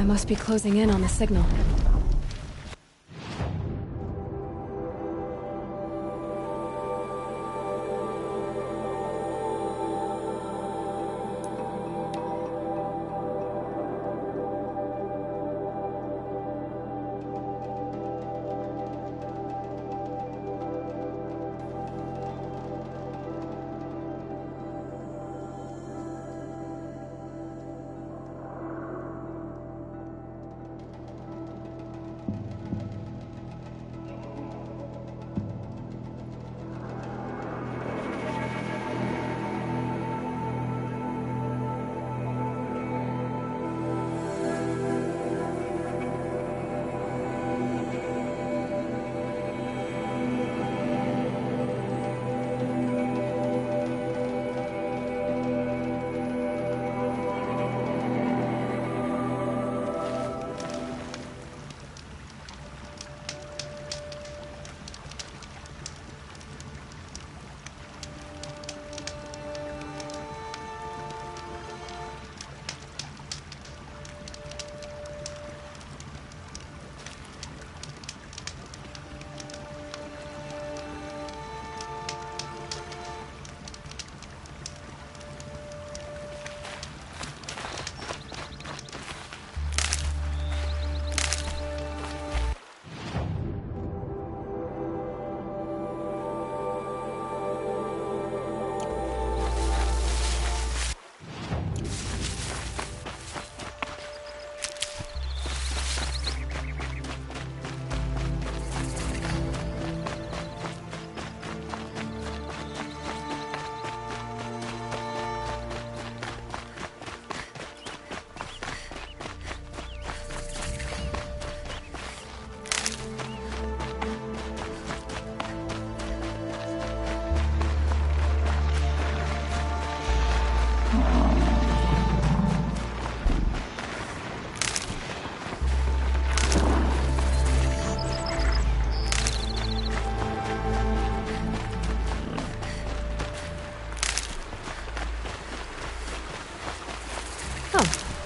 I must be closing in on the signal.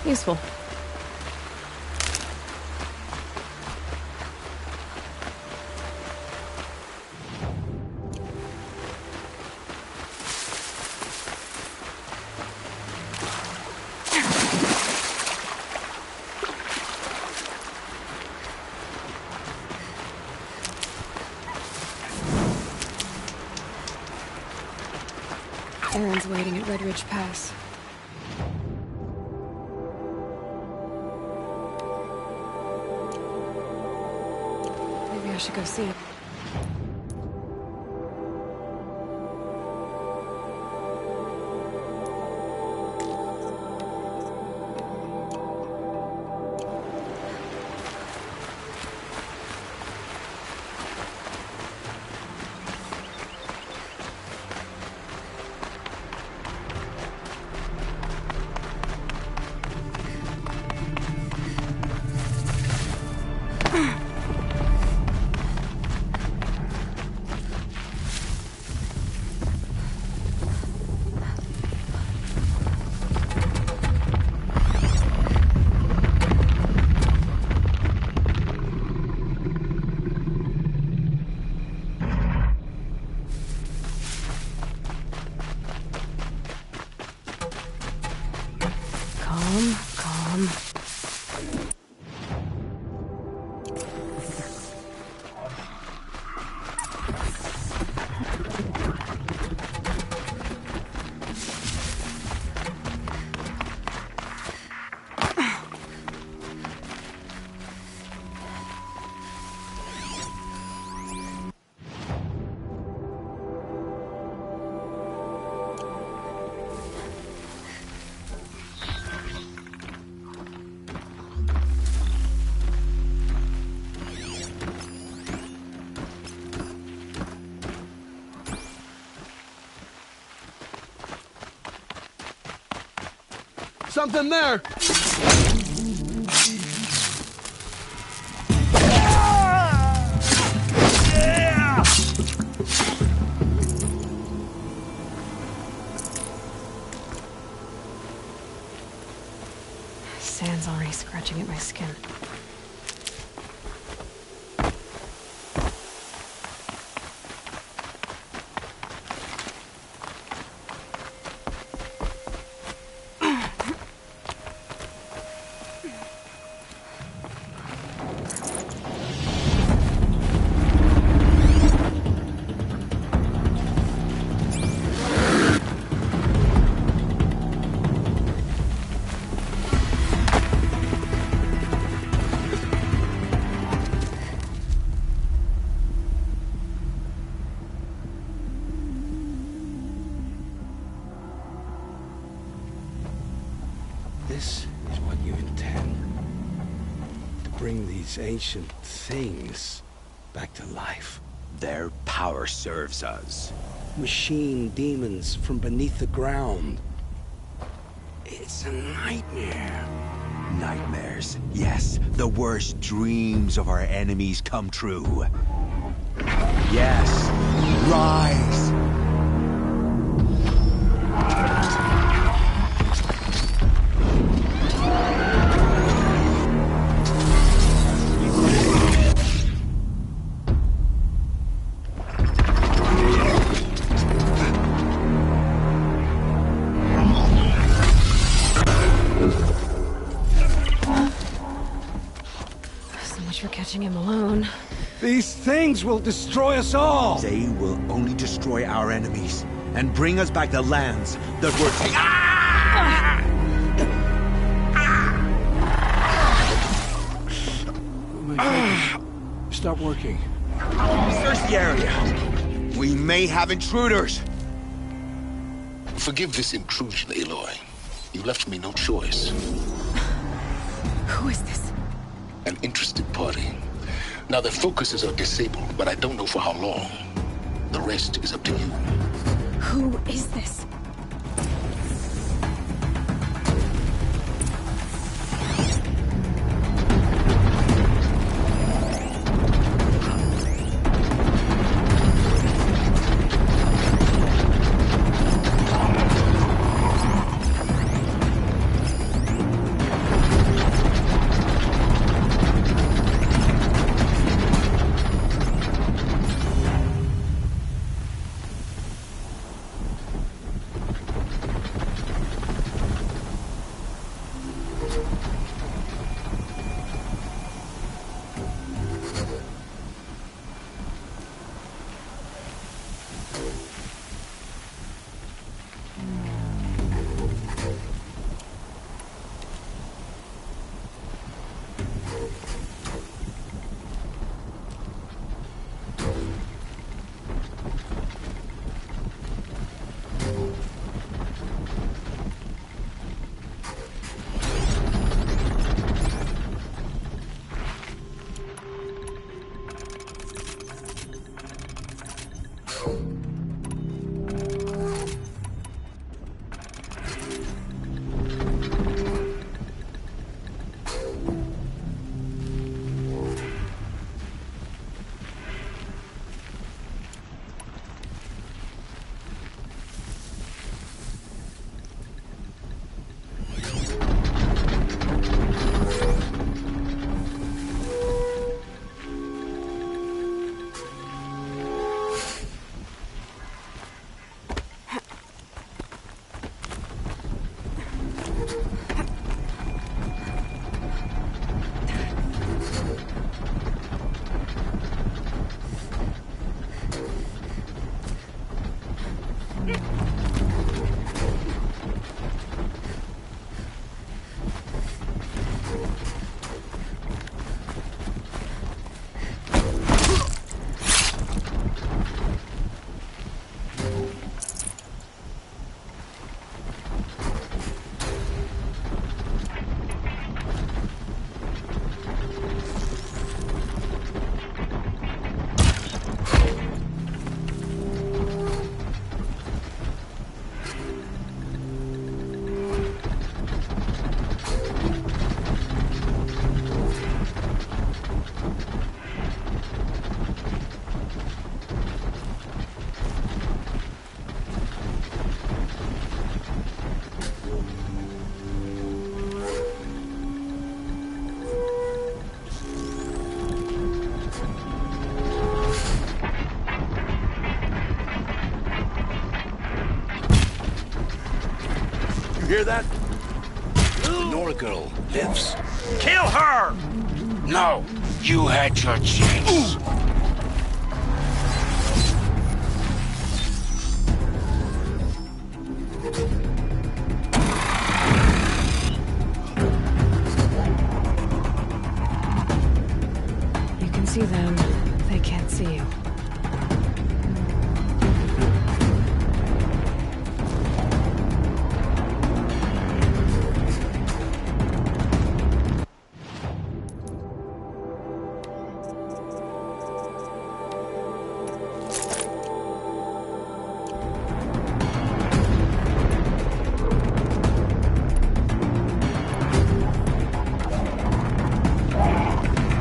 Useful. Aaron's waiting at Red Ridge Pass. I should go see. Calm. Something there! Sand's already scratching at my Luskan. This is what you intend. To bring these ancient things back to life. Their power serves us. Machine demons from beneath the ground. It's a nightmare. Nightmares. Yes, the worst dreams of our enemies come true. Yes, rise! So much for catching him alone. These things will destroy us all! They will only destroy our enemies and bring us back the lands that were taken. My focus. Stop working. Search the area. We may have intruders. Forgive this intrusion, Aloy. You left me no choice. Who is this? An interested party. Now their focuses are disabled, but I don't know for how long. The rest is up to you. Who is this? You hear that? The Nora girl lives. Kill her! No, you had your chance. You can see them. They can't see you.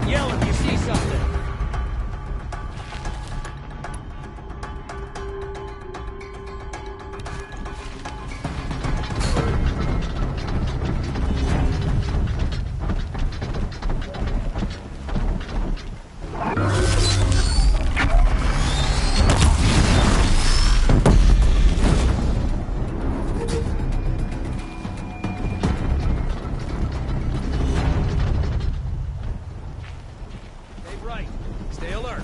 Yell if you see something. Stay bright. Stay alert.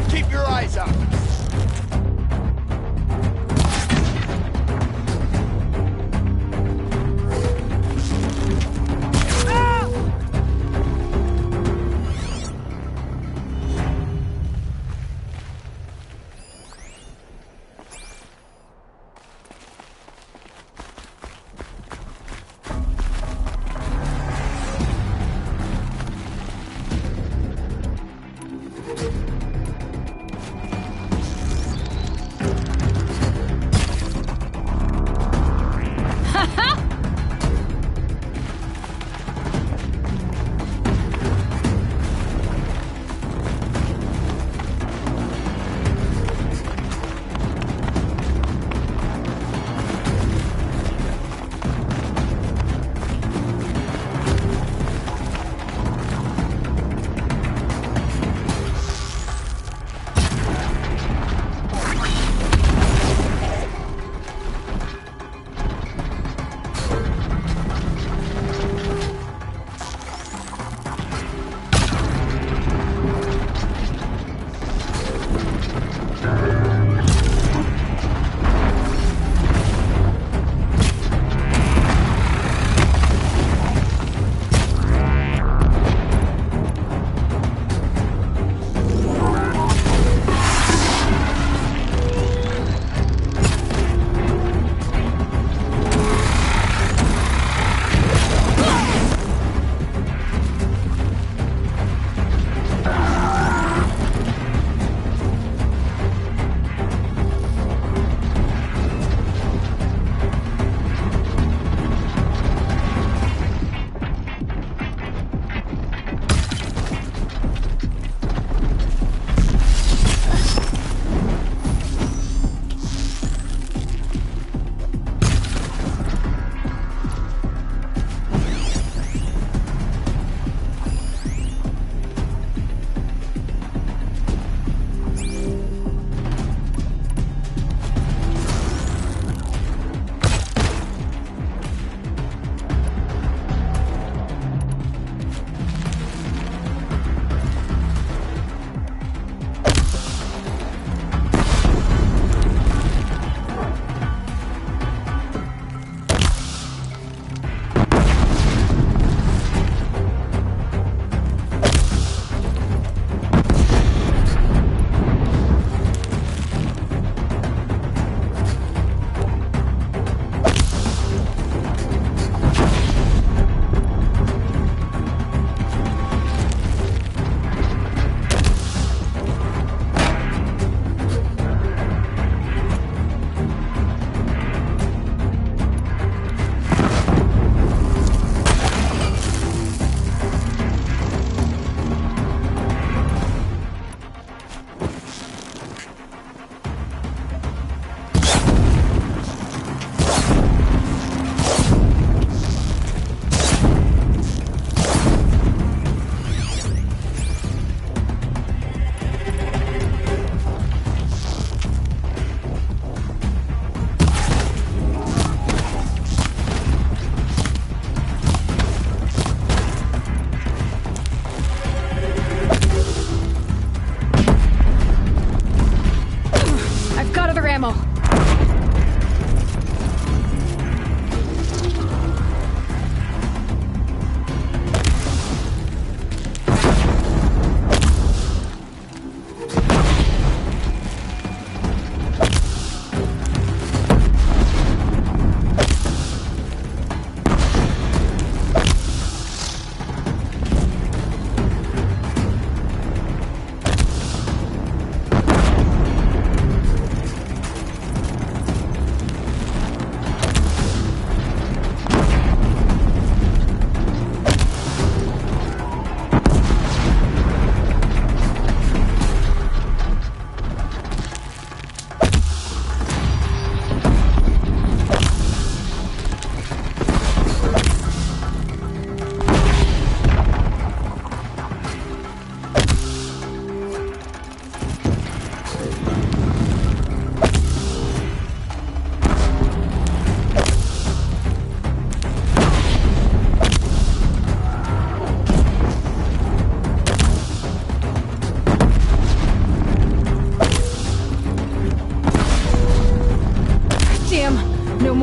Keep your eyes up!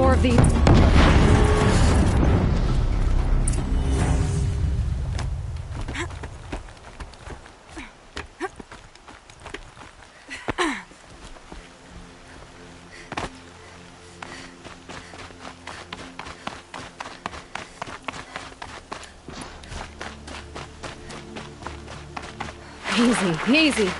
more of these. Easy, easy.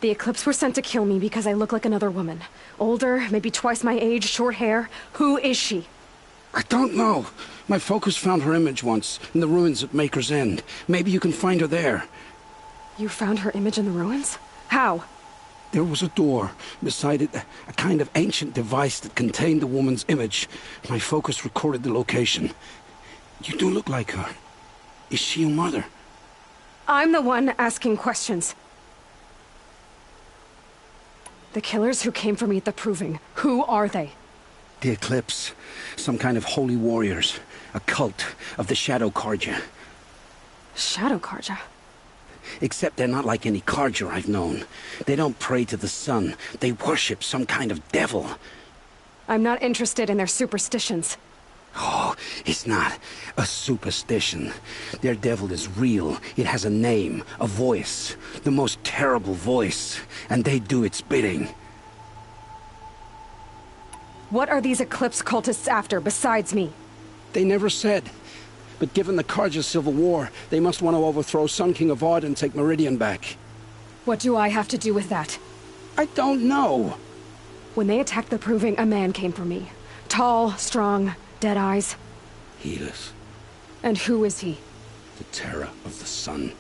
The Eclipse were sent to kill me because I look like another woman. Older, maybe twice my age, short hair. Who is she? I don't know. My focus found her image once, in the ruins at Maker's End. Maybe you can find her there. You found her image in the ruins? How? There was a door. Beside it, a kind of ancient device that contained the woman's image. My focus recorded the location. You do look like her. Is she your mother? I'm the one asking questions. The killers who came for me at the Proving, who are they? The Eclipse. Some kind of holy warriors. A cult of the Shadow Carja. Shadow Carja? Except they're not like any Carja I've known. They don't pray to the sun. They worship some kind of devil. I'm not interested in their superstitions. Oh, it's not a superstition. Their devil is real. It has a name, a voice. The most terrible voice. And they do its bidding. What are these Eclipse cultists after, besides me? They never said. But given the Carja civil war, they must want to overthrow Sun King Avad and take Meridian back. What do I have to do with that? I don't know. When they attacked the Proving, a man came for me. Tall, strong, dead eyes. Helis, And who is he? the terror of the sun.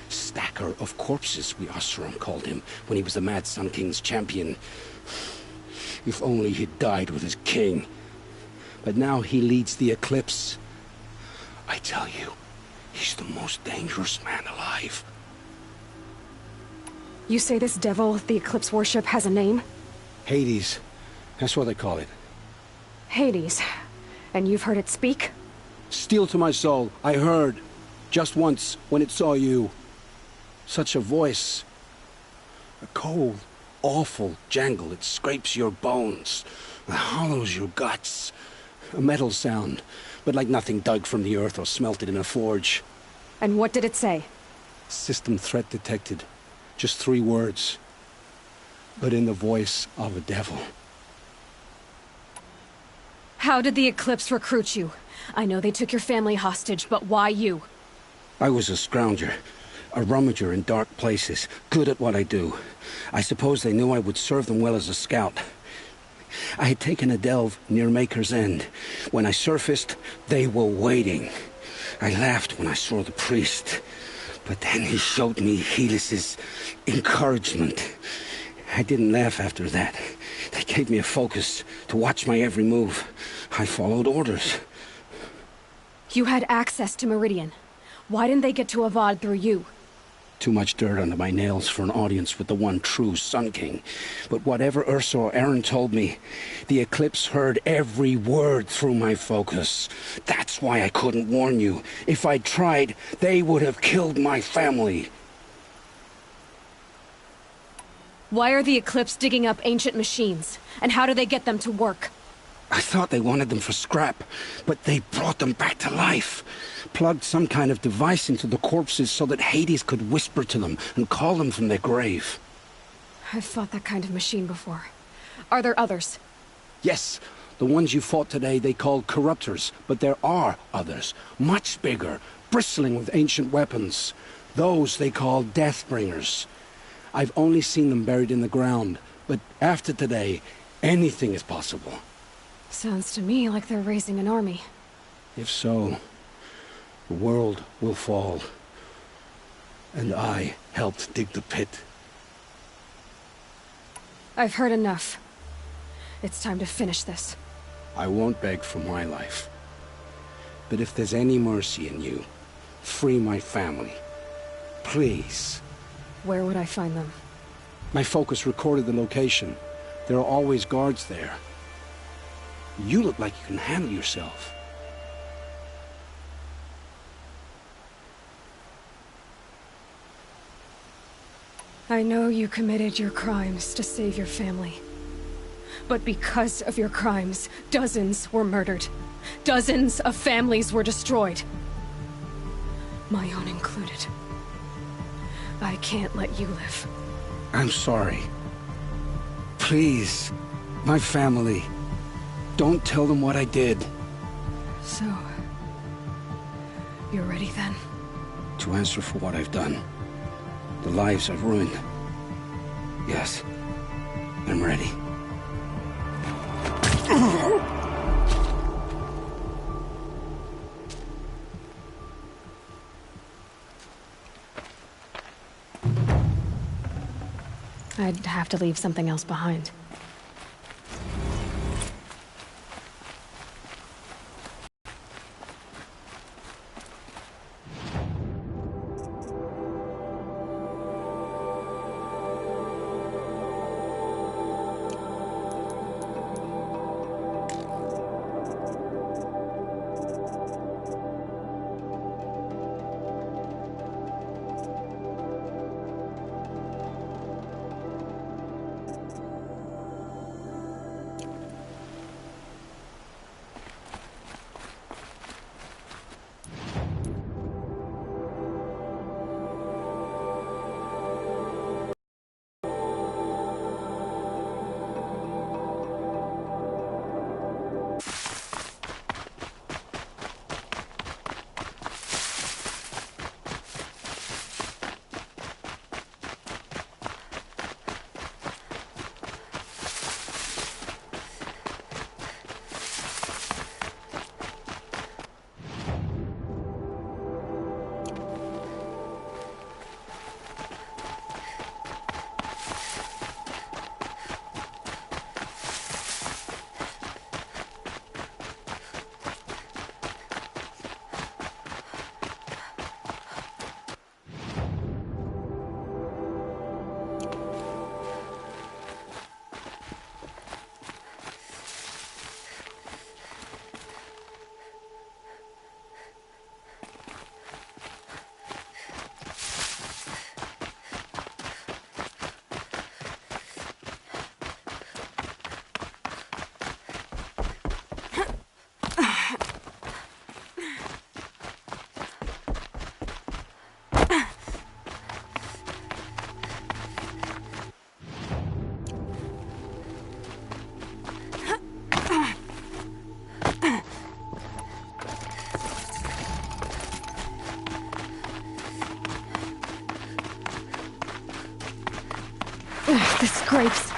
Stacker of corpses, we Oseram called him, when he was the Mad Sun King's champion. If only he'd died with his king. But now he leads the Eclipse. I tell you, he's the most dangerous man alive. You say this devil, the Eclipse worship, has a name? Hades. That's what they call it. Hades. And you've heard it speak? Steel to my soul, I heard. Just once, when it saw you. Such a voice. A cold, awful jangle. It scrapes your bones. It hollows your guts. A metal sound, but like nothing dug from the earth or smelted in a forge. And what did it say? System threat detected. Just 3 words. But in the voice of a devil. How did the Eclipse recruit you? I know they took your family hostage, but why you? I was a scrounger. A rummager in dark places. Good at what I do. I suppose they knew I would serve them well as a scout. I had taken a delve near Maker's End. When I surfaced, they were waiting. I laughed when I saw the priest. But then he showed me Helis's encouragement. I didn't laugh after that. They gave me a focus to watch my every move. I followed orders. You had access to Meridian. Why didn't they get to Avad through you? Too much dirt under my nails for an audience with the one true Sun King. But whatever Ursa or Aaron told me, the Eclipse heard every word through my focus. That's why I couldn't warn you. If I'd tried, they would have killed my family. Why are the Eclipse digging up ancient machines? And how do they get them to work? I thought they wanted them for scrap, but they brought them back to life. Plugged some kind of device into the corpses so that Hades could whisper to them and call them from their grave. I've fought that kind of machine before. Are there others? Yes, the ones you fought today they called corruptors, but there are others, much bigger, bristling with ancient weapons. Those they call Deathbringers. I've only seen them buried in the ground, but after today, anything is possible. Sounds to me like they're raising an army. If so, the world will fall. And I helped dig the pit. I've heard enough. It's time to finish this. I won't beg for my life. But if there's any mercy in you, free my family. Please. Where would I find them? My focus recorded the location. There are always guards there. You look like you can handle yourself. I know you committed your crimes to save your family. But because of your crimes, dozens were murdered. Dozens of families were destroyed. My own included. I can't let you live. I'm sorry. Please, my family. Don't tell them what I did. So... you're ready then? To answer for what I've done. The lives I've ruined. Yes, I'm ready. I'd have to leave something else behind. The scrapes.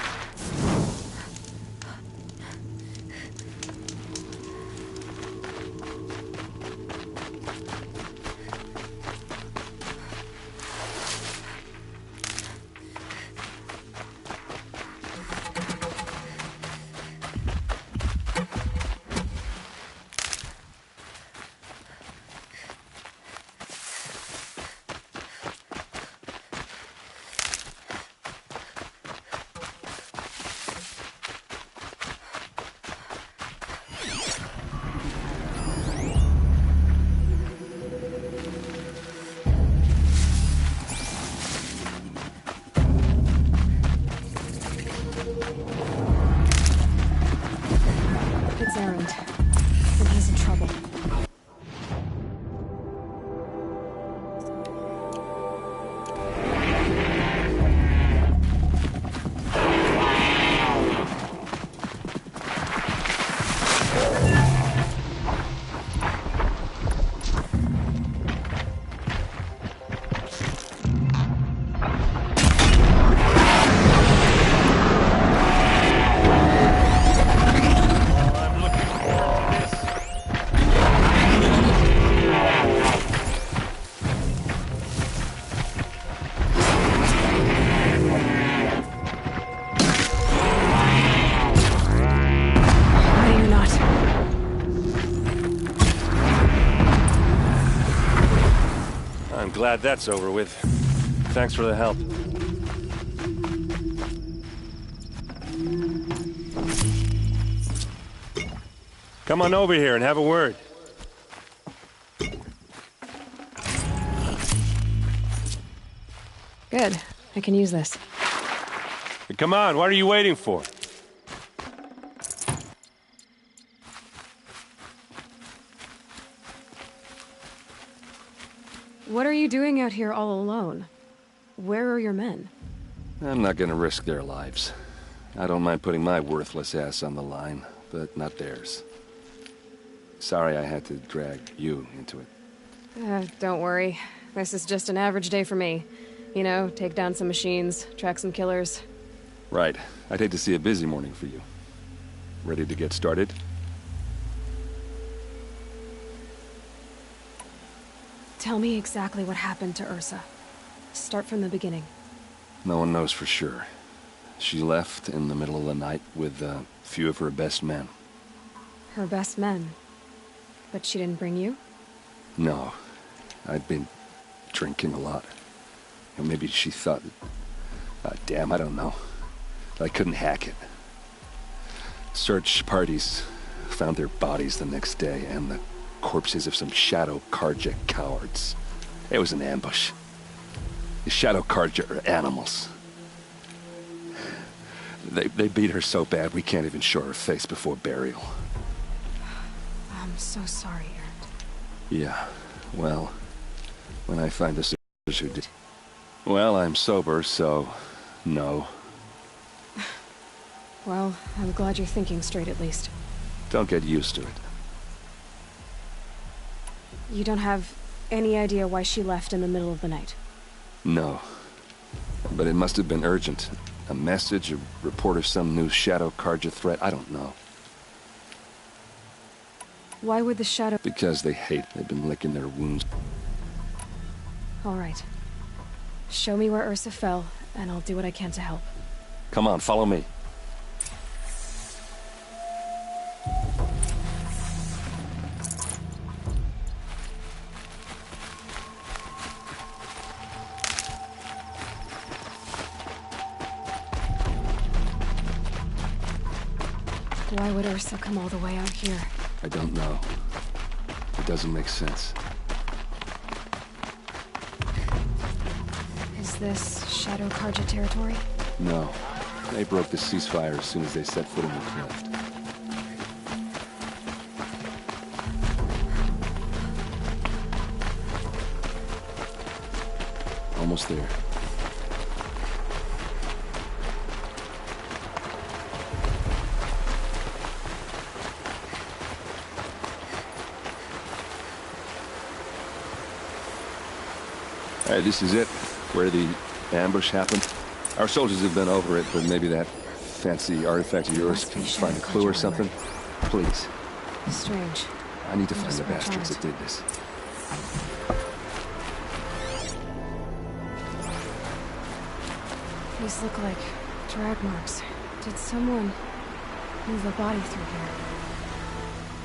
It's Erend. And he's in trouble. I'm glad that's over with. Thanks for the help. Come on over here and have a word. Good. I can use this. Hey, come on, what are you waiting for? What are you doing out here all alone? Where are your men? I'm not gonna risk their lives. I don't mind putting my worthless ass on the line, but not theirs. Sorry I had to drag you into it. Don't worry. This is just an average day for me. You know, take down some machines, track some killers. Right. I'd hate to see a busy morning for you. Ready to get started? Tell me exactly what happened to Ursa. Start from the beginning. No one knows for sure. She left in the middle of the night with a few of her best men. Her best men? But she didn't bring you? No. I'd been drinking a lot. And maybe she thought... damn, I don't know. I couldn't hack it. Search parties found their bodies the next day, and the corpses of some Shadow Carja cowards. It was an ambush. The Shadow Carja are animals. They beat her so bad we can't even show her face before burial. I'm so sorry, Erend. Yeah, well, when I find the soldiers who did... Well, I'm sober, so... no. Well, I'm glad you're thinking straight at least. Don't get used to it. You don't have any idea why she left in the middle of the night? No. But it must have been urgent. A message, a report of some new Shadow Carja threat, I don't know. Why would the Shadow... Because they hate. They've been licking their wounds. All right. Show me where Ursa fell, and I'll do what I can to help. Come on, follow me. Why would Ursa come all the way out here? I don't know. It doesn't make sense. Is this Shadow Carja territory? No. They broke the ceasefire as soon as they set foot in the cleft. Almost there. All right, this is it, where the ambush happened. Our soldiers have been over it, but maybe that fancy artifact of yours can find a clue or something. Please. Strange. I need to find the bastards that did this. These look like drag marks. Did someone move a body through here?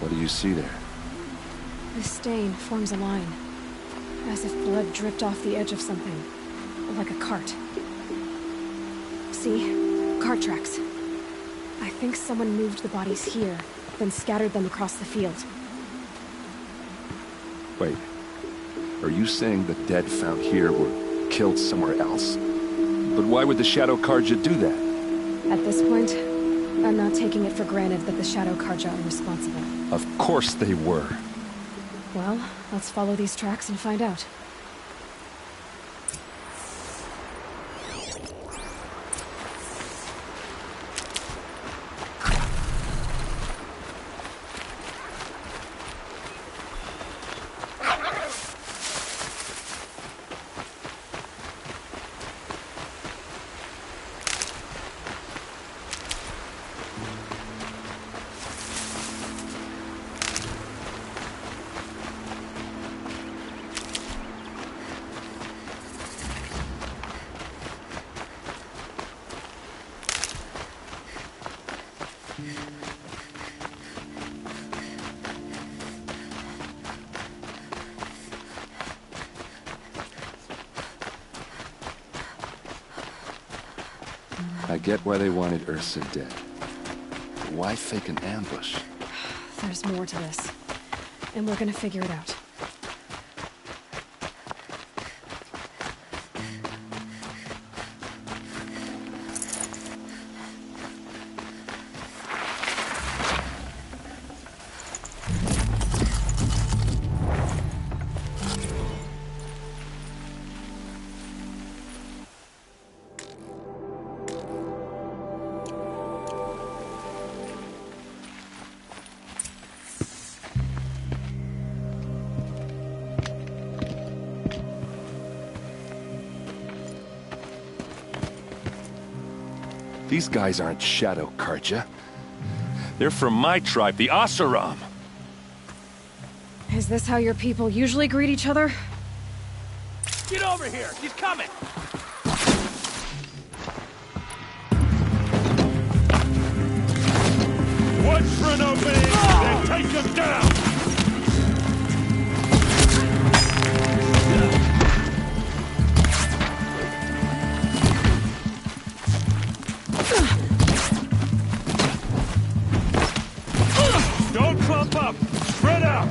What do you see there? The stain forms a line, as if blood dripped off the edge of something, like a cart. See? Cart tracks. I think someone moved the bodies here, then scattered them across the field. Wait. Are you saying the dead found here were killed somewhere else? But why would the Shadow Carja do that? At this point, I'm not taking it for granted that the Shadow Carja are responsible. Of course they were. Well, let's follow these tracks and find out. I get why they wanted Ursa dead. But why fake an ambush? There's more to this. And we're gonna figure it out. These guys aren't Shadow Karja. They're from my tribe, the Oseram. Is this how your people usually greet each other? Get over here! He's coming! Watch for an opening, then take him down! Don't clump up! Spread out!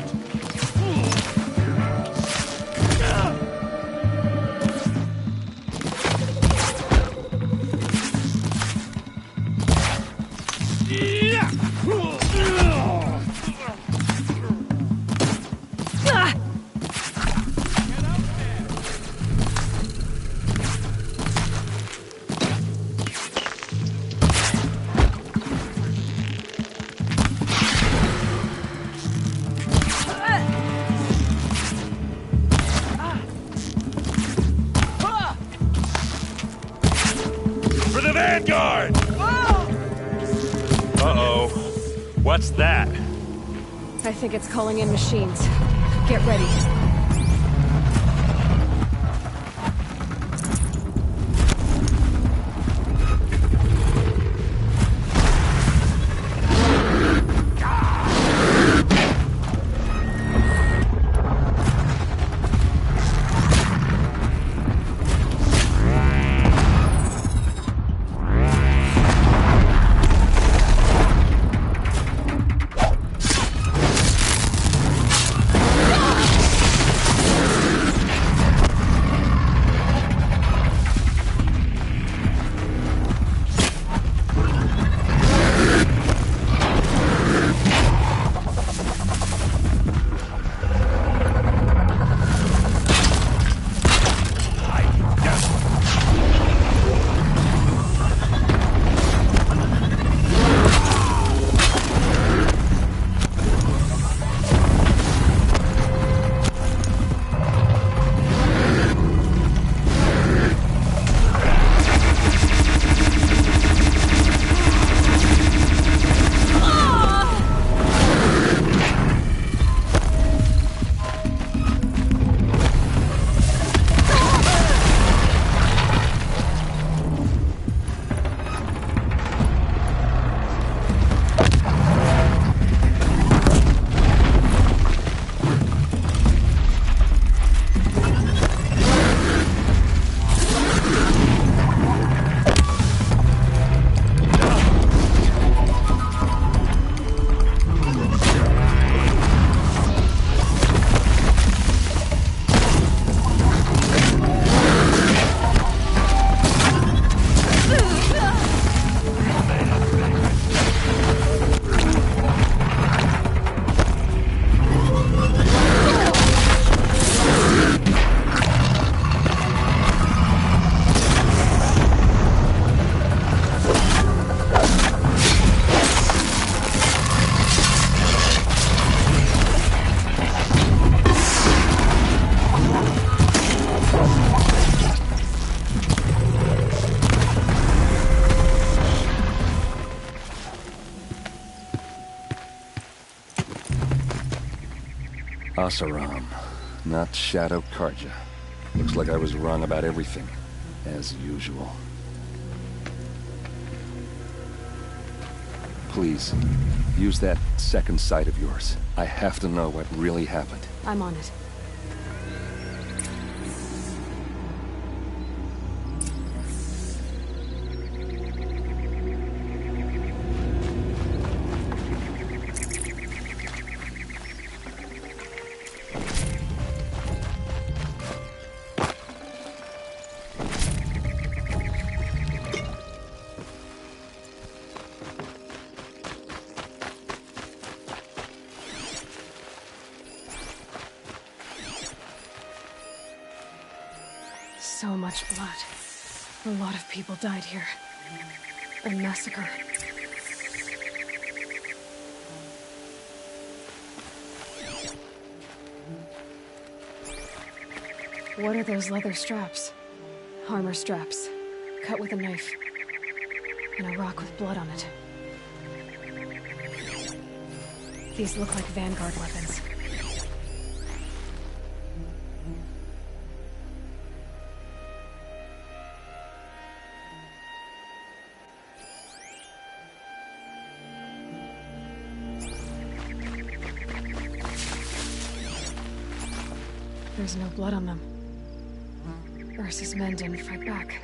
For the Vanguard! Uh-oh. What's that? I think it's calling in machines. Get ready. Oseram, not Shadow Karja. Looks like I was wrong about everything, as usual. Please, use that second sight of yours. I have to know what really happened. I'm on it. So much blood. A lot of people died here. A massacre. What are those leather straps? Armor straps, cut with a knife. And a rock with blood on it. These look like Vanguard weapons. There's no blood on them. Ursa's men didn't fight back.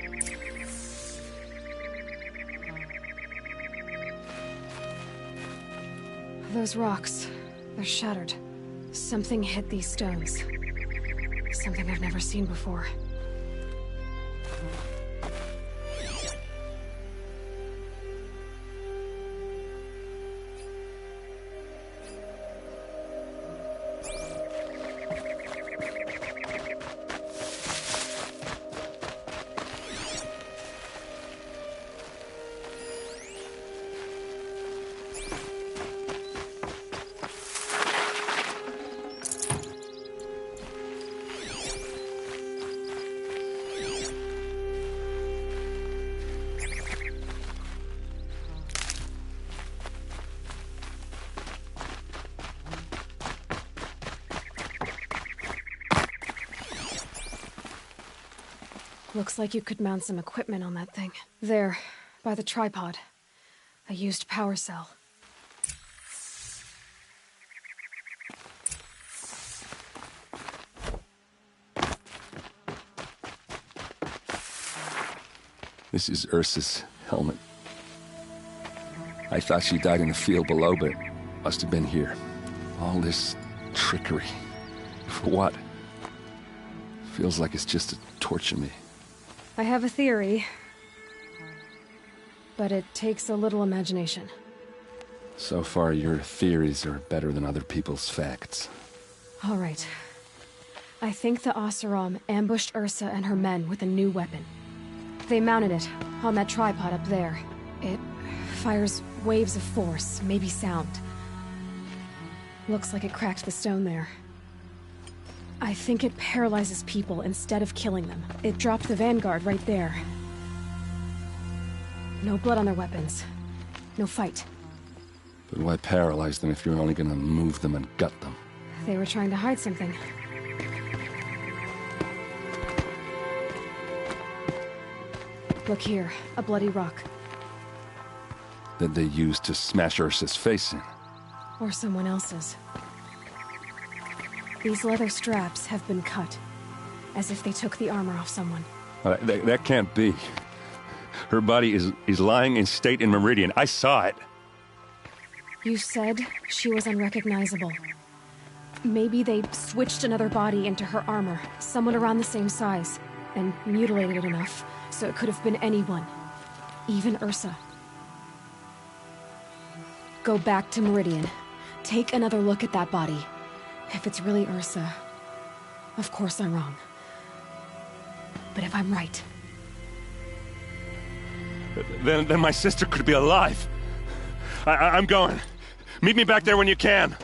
Those rocks, they're shattered. Something hit these stones. Something I've never seen before. Looks like you could mount some equipment on that thing. There, by the tripod. A used power cell. This is Ursa's helmet. I thought she died in the field below, but must have been here. All this trickery. For what? Feels like it's just to torture me. I have a theory. But it takes a little imagination. So far, your theories are better than other people's facts. All right. I think the Oseram ambushed Ursa and her men with a new weapon. They mounted it on that tripod up there. It fires waves of force, maybe sound. Looks like it cracked the stone there. I think it paralyzes people instead of killing them. It dropped the Vanguard right there. No blood on their weapons. No fight. But why paralyze them if you're only gonna move them and gut them? They were trying to hide something. Look here, a bloody rock. That they used to smash Ursa's face in. Or someone else's. These leather straps have been cut, as if they took the armor off someone. That can't be. Her body is lying in state in Meridian. I saw it. You said she was unrecognizable. Maybe they switched another body into her armor, someone around the same size, and mutilated it enough, so it could have been anyone. Even Ursa. Go back to Meridian. Take another look at that body. If it's really Ursa, of course I'm wrong. But if I'm right... Then my sister could be alive. I'm going. Meet me back there when you can.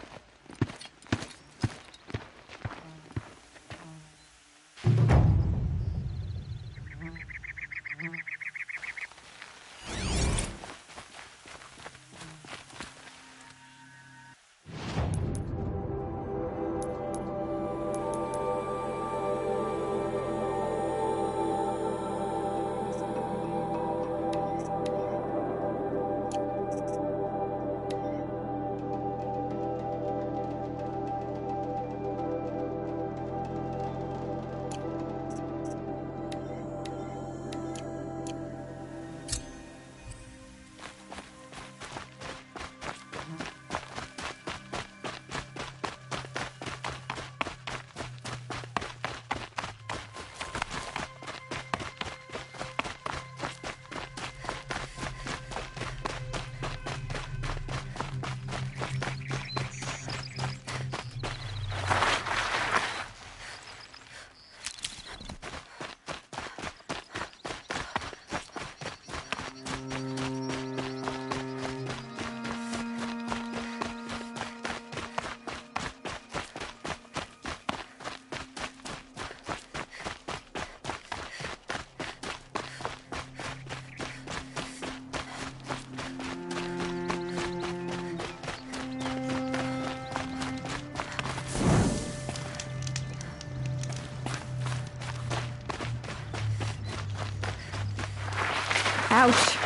Ouch!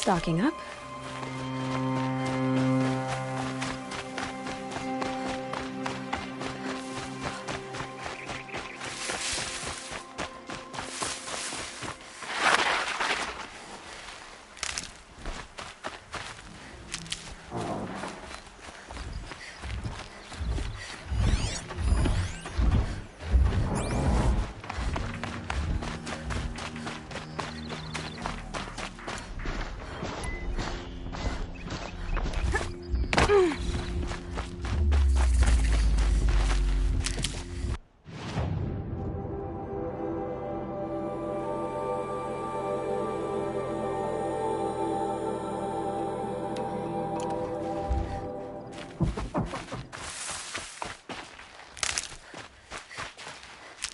Stocking up.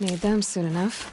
Need them soon enough.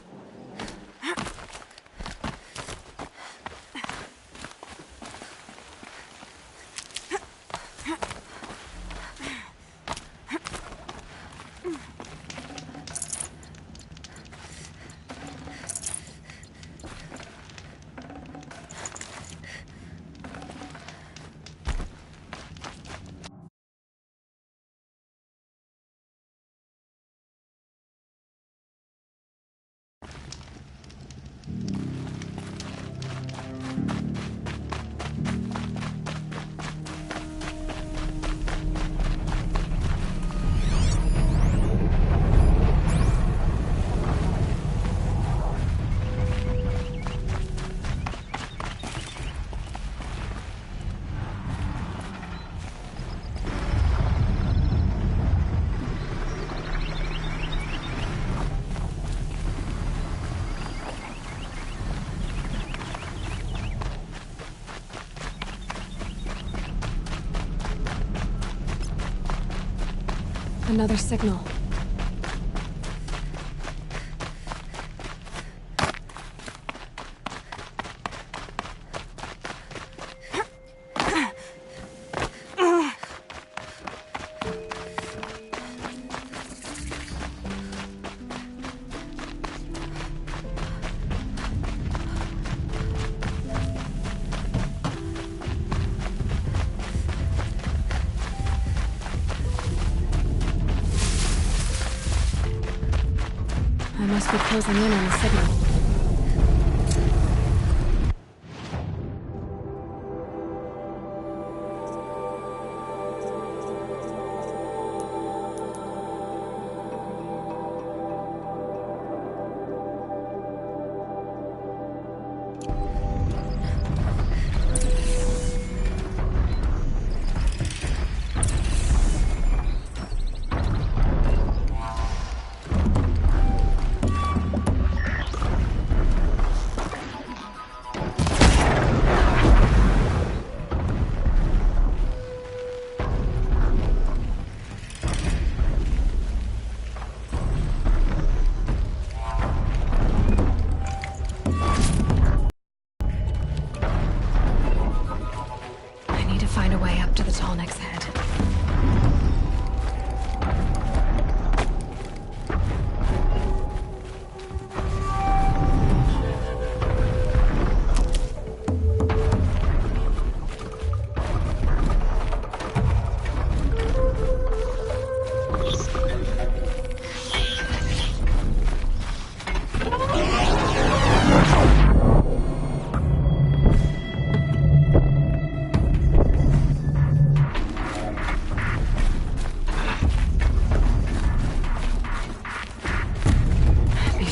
Another signal. I must be closing in on the signal.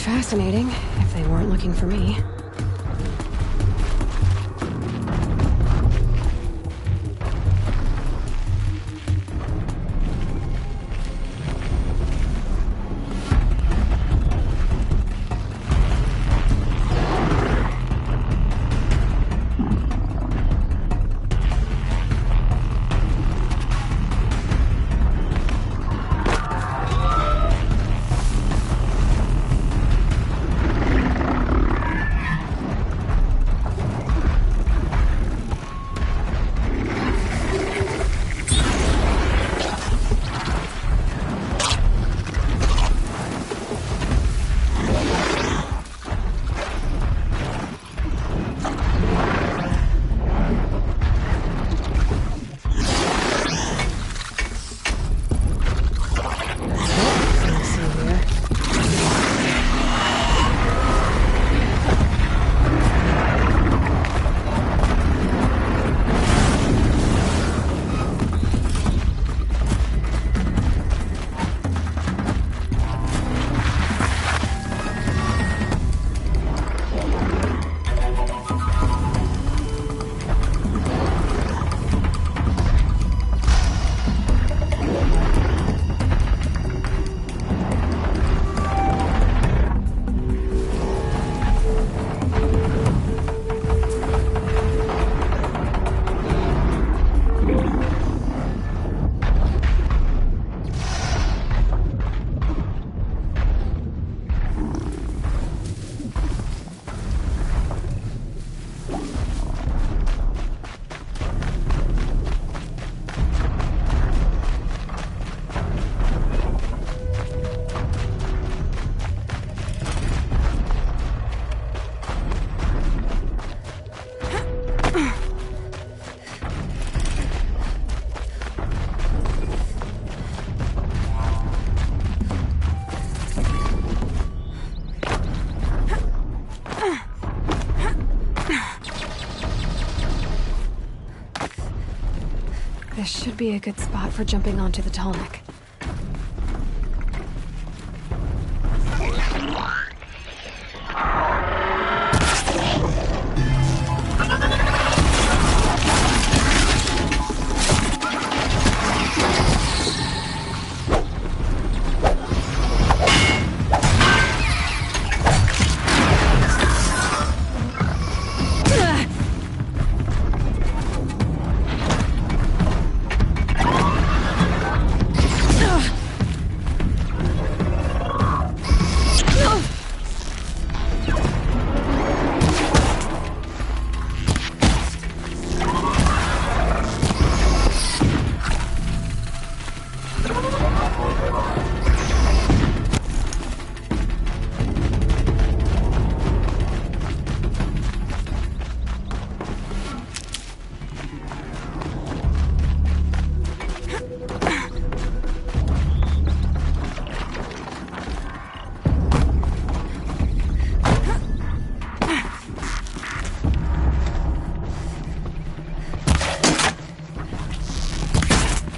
fascinating, if they weren't looking for me. This should be a good spot for jumping onto the Tallneck.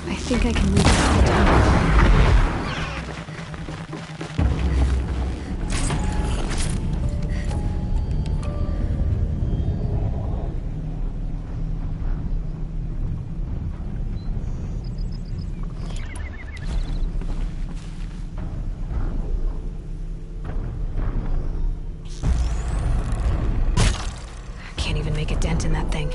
I think I can move it all down. Can't even make a dent in that thing.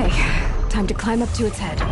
Okay, time to climb up to its head.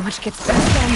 Much gets past them.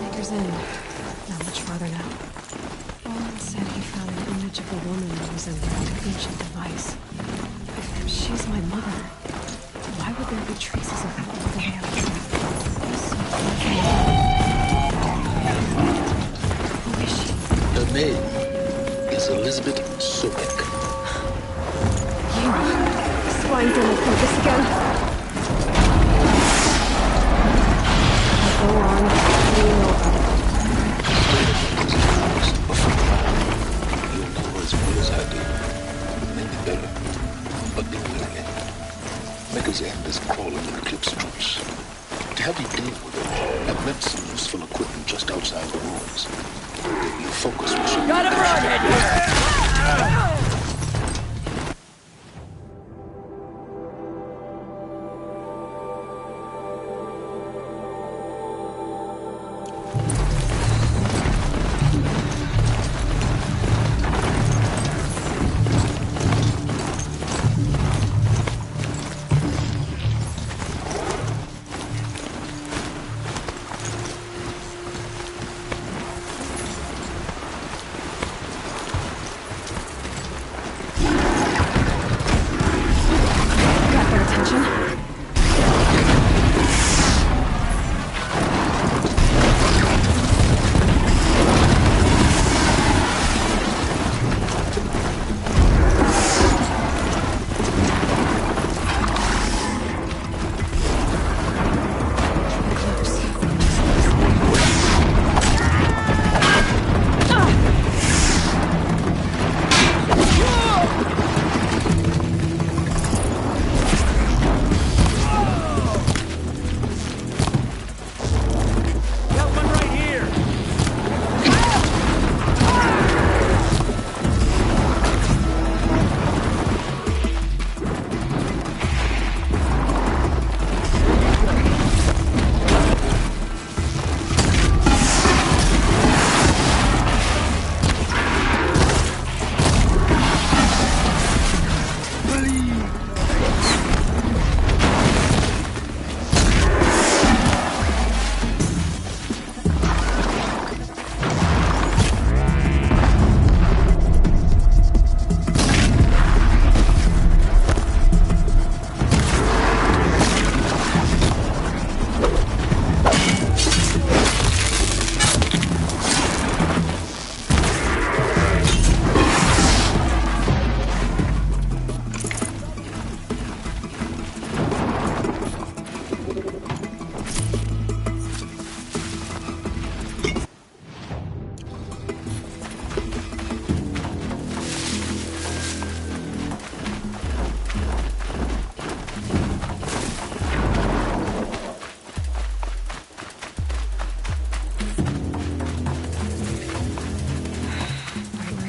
Baker's Inn. Not much farther now. Owen said he found an image of a woman using an ancient device. If she's my mother, why would there be traces of that all the way up here? Who is she? Her name is Elizabeth Sobek. You swine didn't think this again. Go on. What do you know about it? You'll know as well as I do. but be wary. Maker's End is crawling with Eclipse troops. To help you deal with it, I've left some useful equipment just outside the walls. Your focus will show. Got a broadhead here!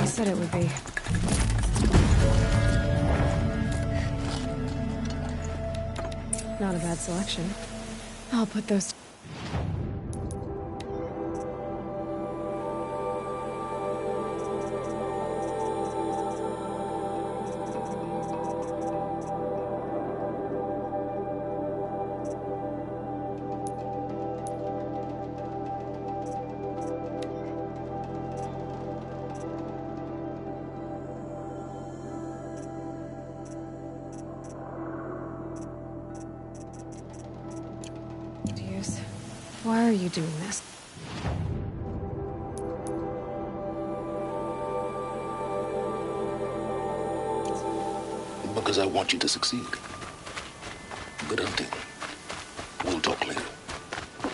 Said it would be. Not a bad selection. I'll put those... Why are you doing this? Because I want you to succeed. Good hunting. We'll talk later.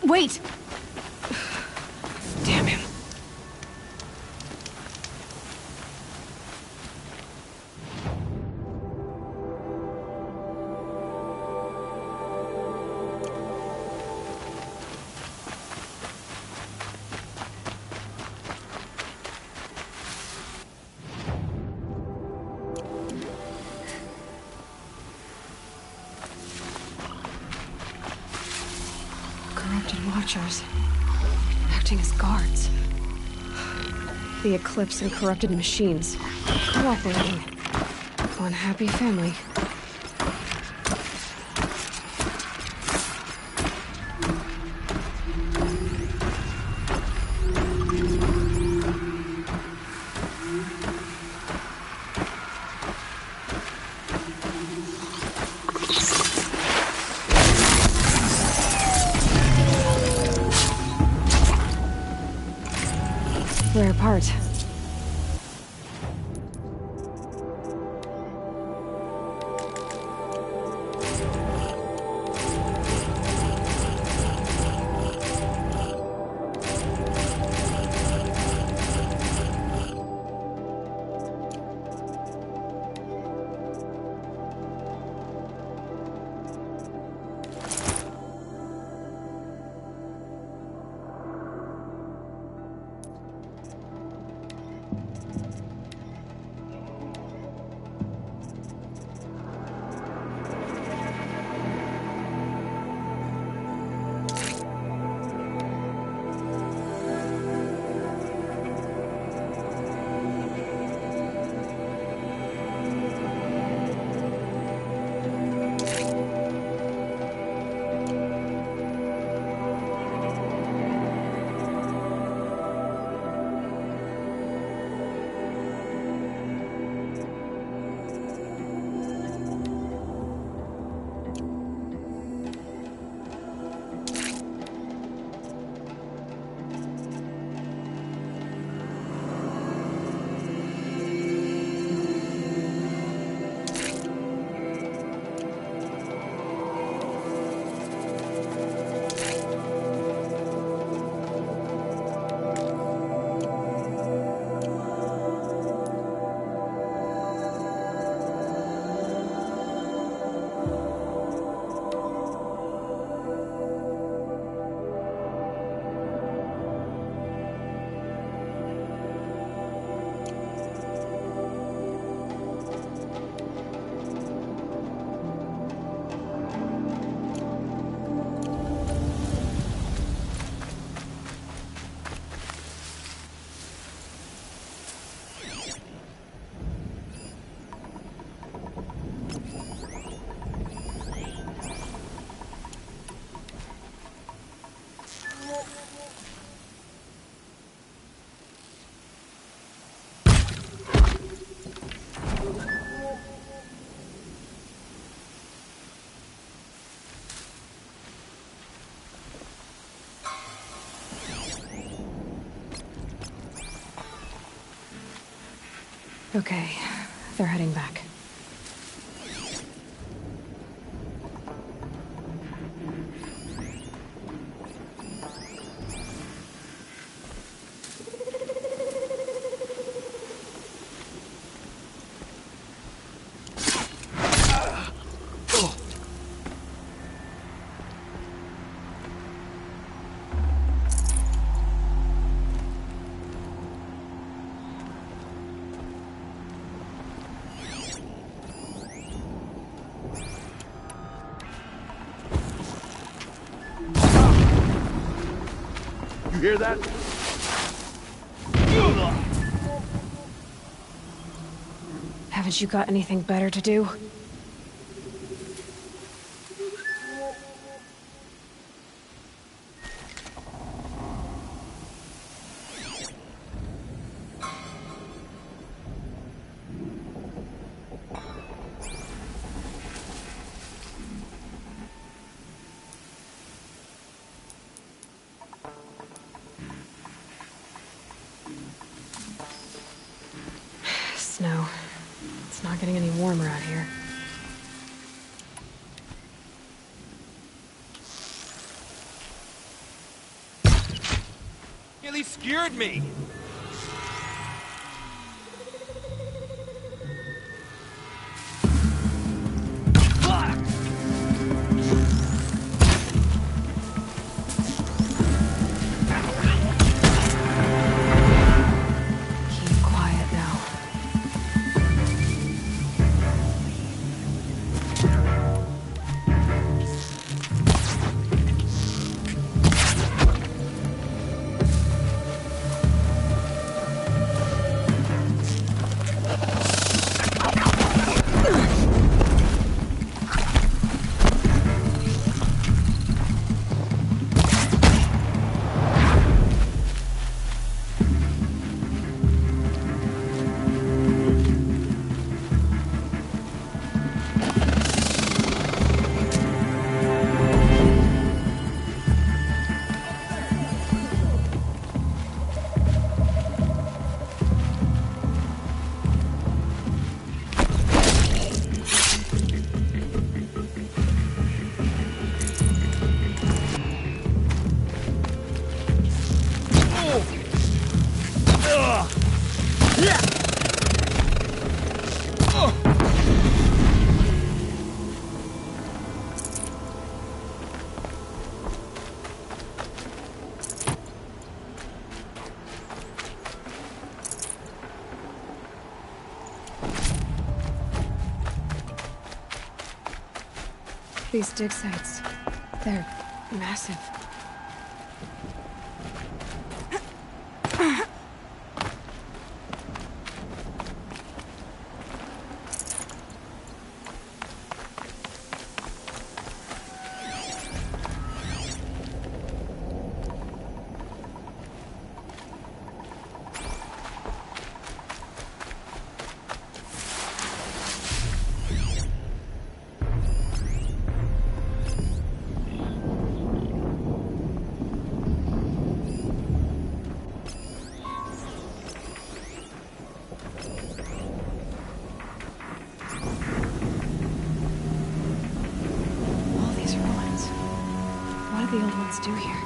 Wait! Damn him. Corrupted Watchers. Acting as guards. The Eclipse and corrupted machines. Cooperating. One happy family. Rare part. Okay, they're heading back. You hear that? Haven't you got anything better to do? Snow. It's not getting any warmer out here. Nearly scared me! Keep quiet now. These dig sites, they're massive. All these ruins. What did the old ones do here?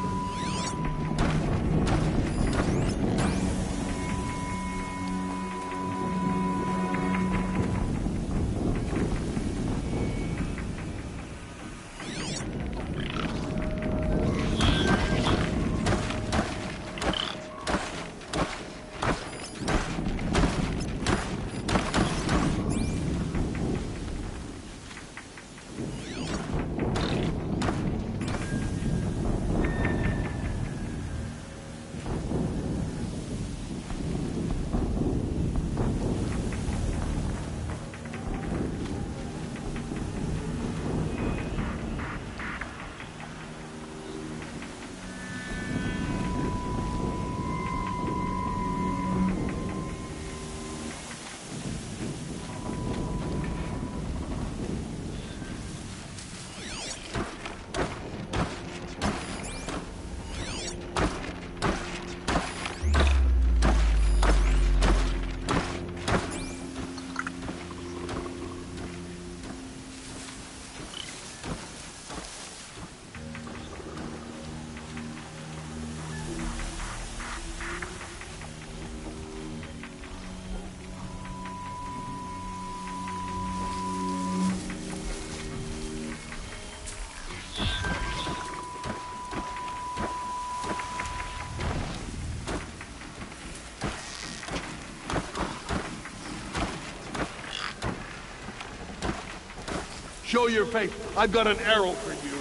Show your face. I've got an arrow for you.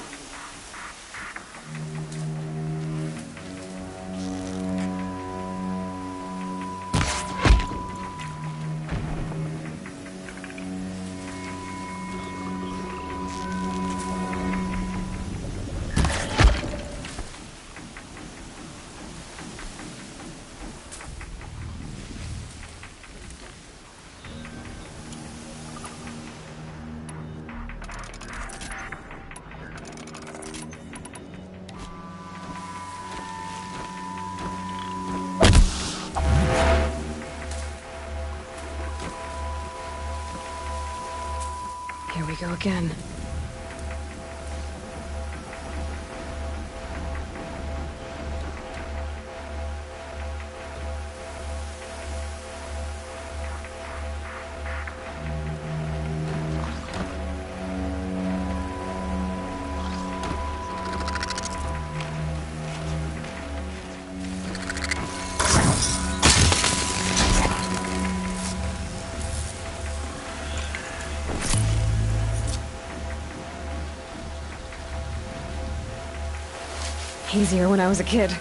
Here we go again. Easier when I was a kid.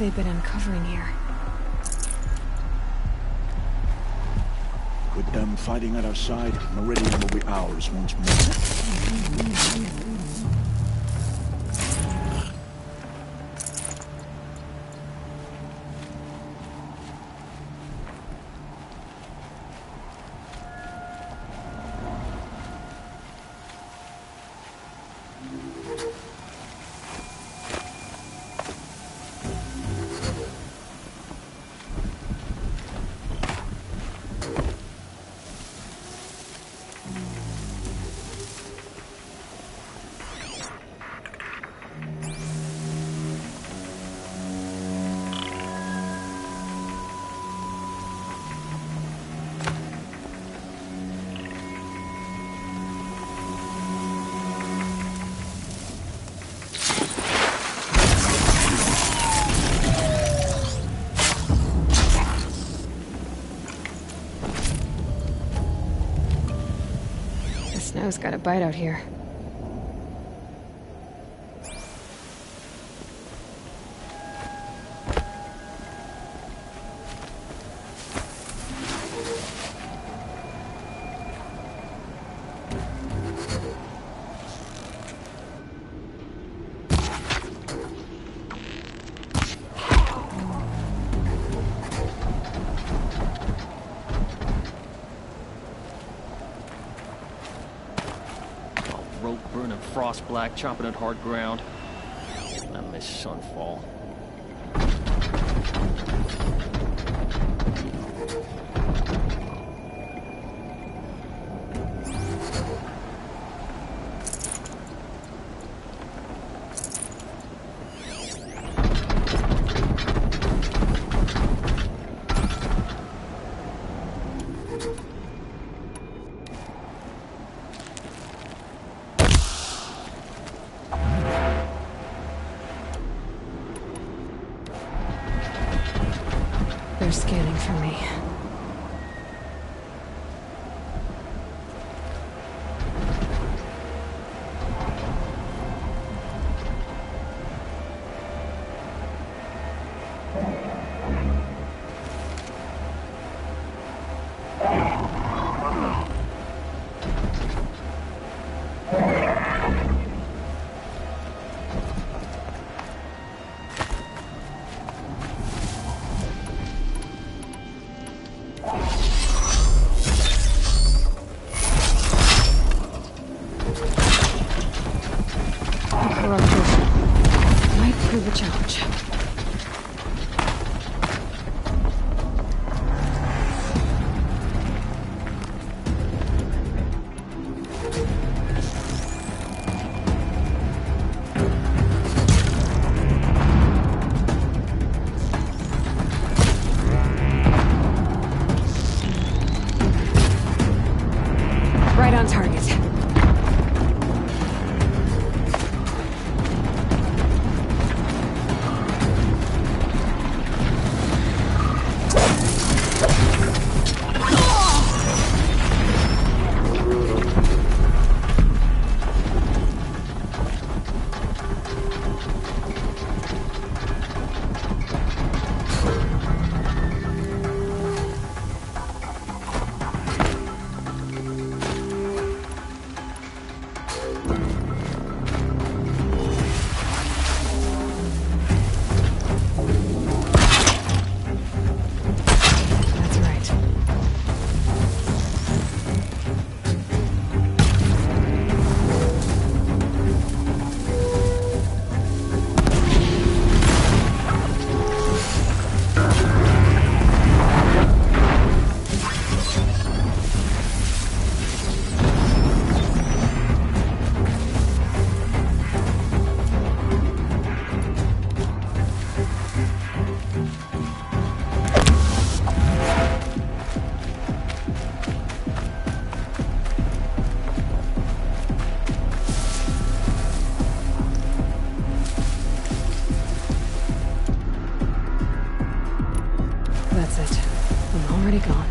they been uncovering here? With them fighting at our side, Meridian will be ours once more. The snow's got a bite out here. Frost black, chomping at hard ground. I miss Sunfall. They're scanning for me. Might prove a challenge. Right on target. That's it. I'm already gone.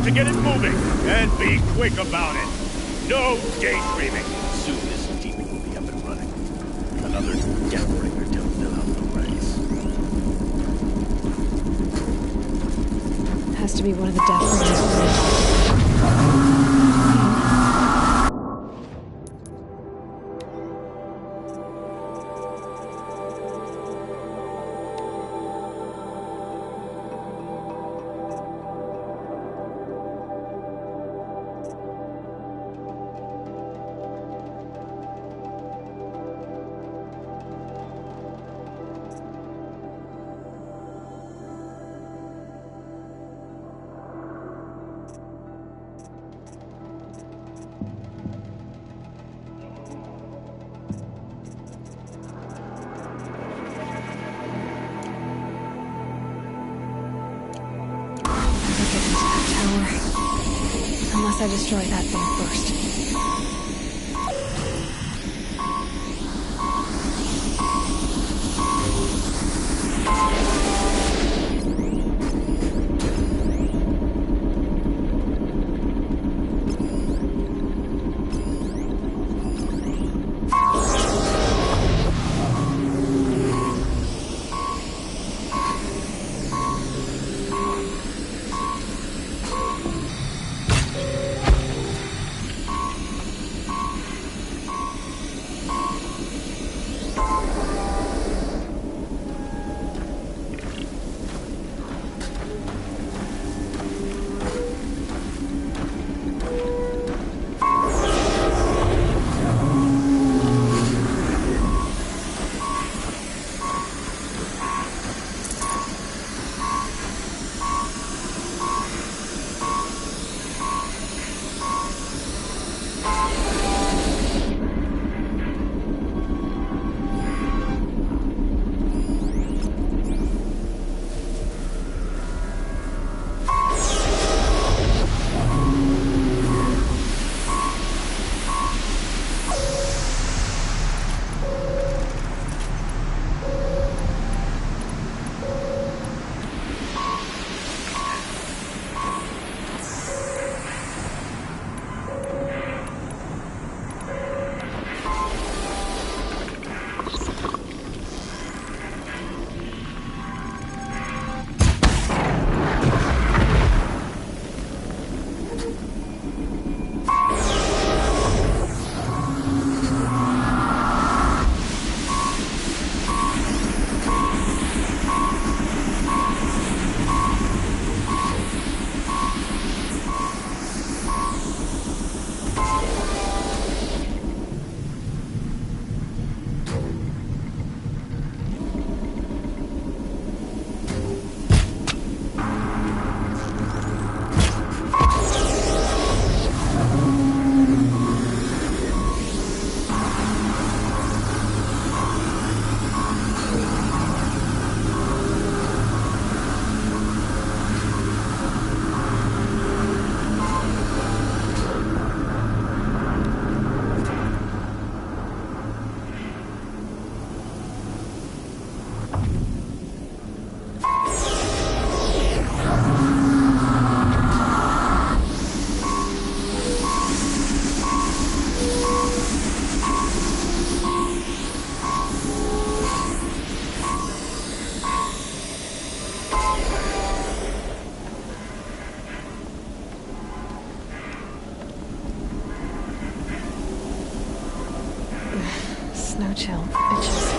to get it moving, and be quick about it. No daydreaming. Soon this demon will be up and running. Another Deathbringer to fill out the ranks. Has to be one of the Deathbringers. Unless I destroy that thing first. Snow chill, bitches.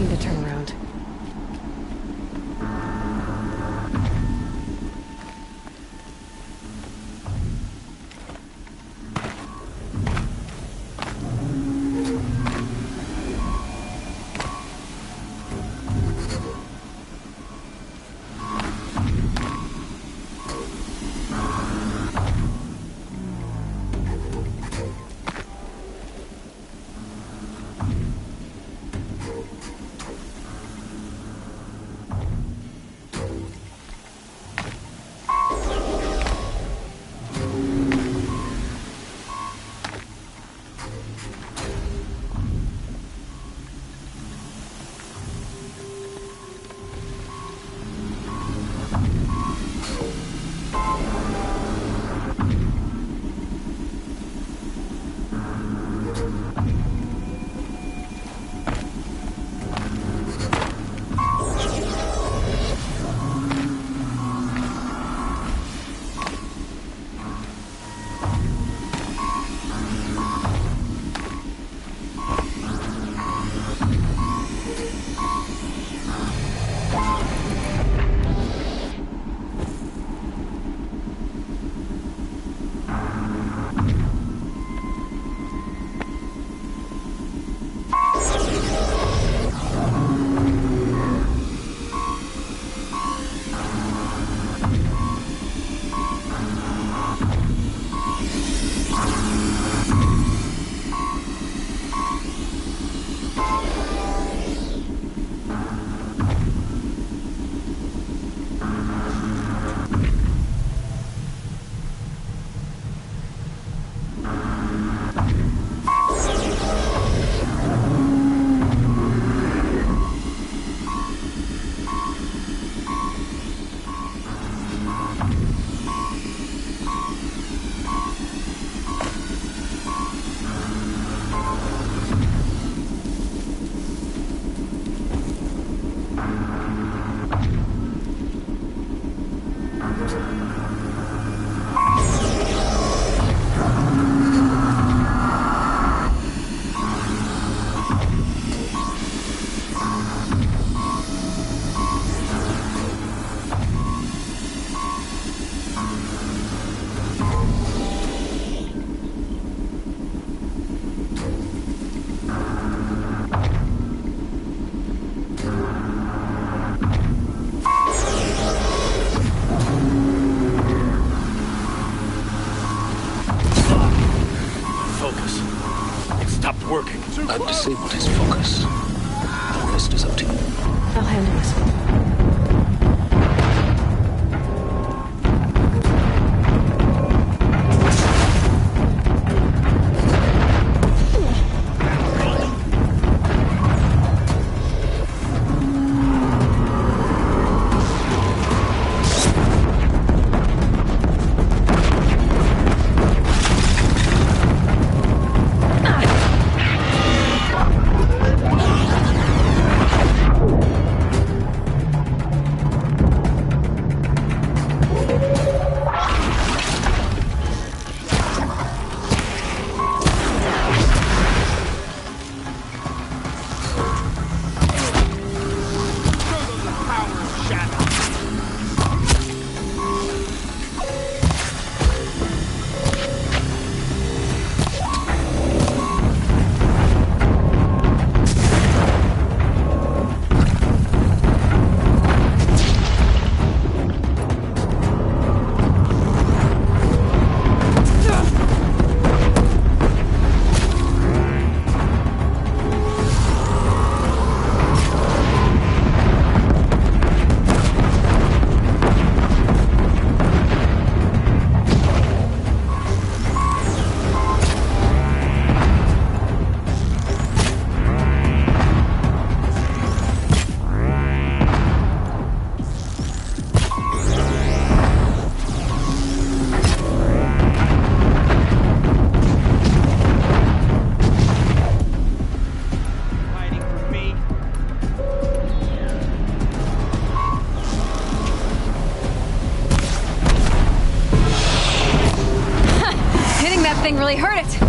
need to turn around. I've disabled his focus. The rest is up to you. I'll handle it. Thing really hurt it.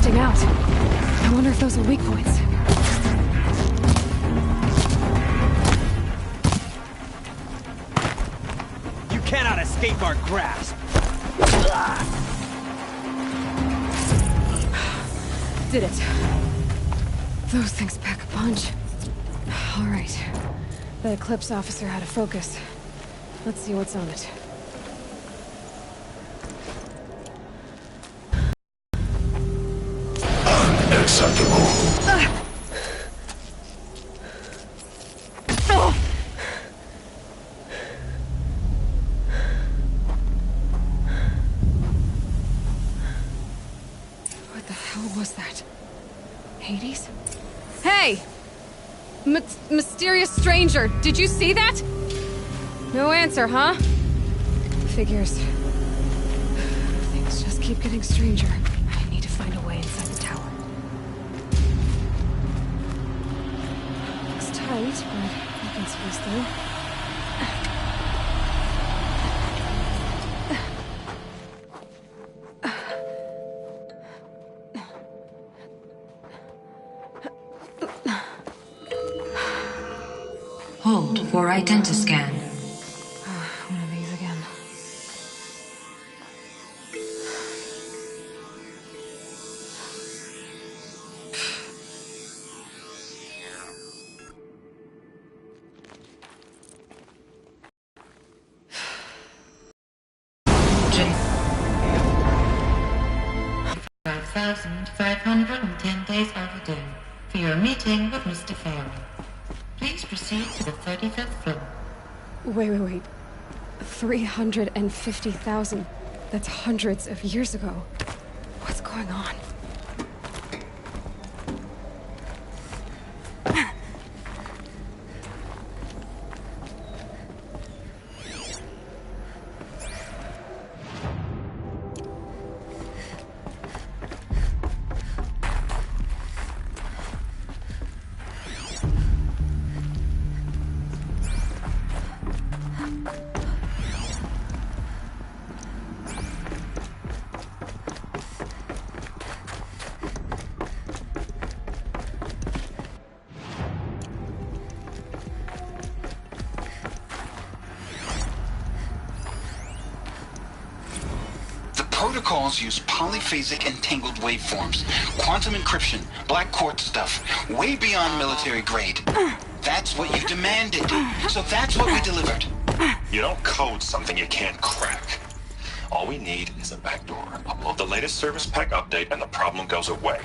blasting out. I wonder if those are weak points. You cannot escape our grasp. Did it. Those things pack a punch. All right. The Eclipse officer had a focus. Let's see what's on it. Unacceptable. What the hell was that? Hades? Hey! Mysterious stranger, did you see that? No answer, huh? Figures. Things just keep getting stranger. I need to find a way inside the tower. Looks tight, but I can squeeze through. Hold for identiscan. One of these again. J. 5,510 days overdue for your meeting with Mr. Farrell. Please proceed to the 35th floor. Wait. 350,000. That's hundreds of years ago. What's going on? Protocols use polyphasic entangled waveforms, quantum encryption, black quartz stuff, way beyond military grade. That's what you demanded, so that's what we delivered. You don't code something you can't crack. All we need is a backdoor. Upload the latest service pack update and the problem goes away.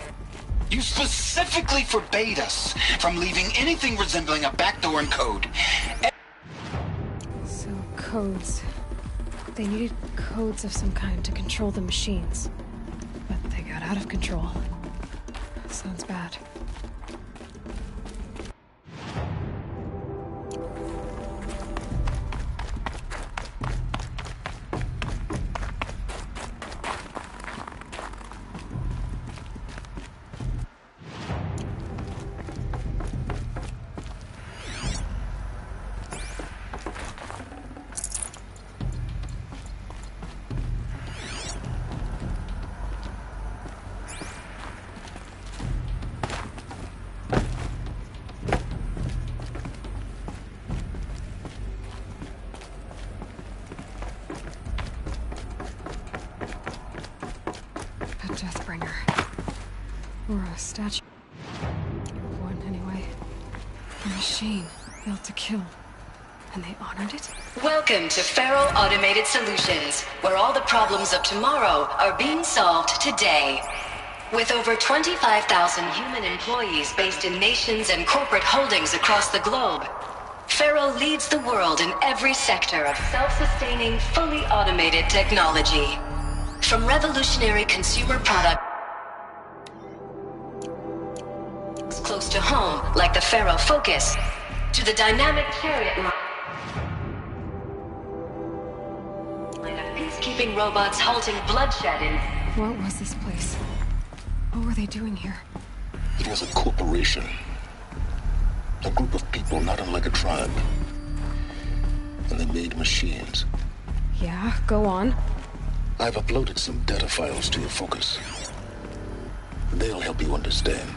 You specifically forbade us from leaving anything resembling a backdoor in code. So, codes. They needed codes of some kind to control the machines. But they got out of control. Sounds bad. Deathbringer. Or a statue. One, anyway. A machine built to kill. And they honored it? Welcome to Farrell Automated Solutions, where all the problems of tomorrow are being solved today. With over 25,000 human employees based in nations and corporate holdings across the globe, Farrell leads the world in every sector of self-sustaining, fully automated technology. From revolutionary consumer products close to home, like the Farrell Focus, to the dynamic Chariot line of peacekeeping robots halting bloodshed in... What was this place? What were they doing here? It was a corporation. A group of people not unlike a tribe. And they made machines. Yeah, go on. I've uploaded some data files to your Focus. They'll help you understand.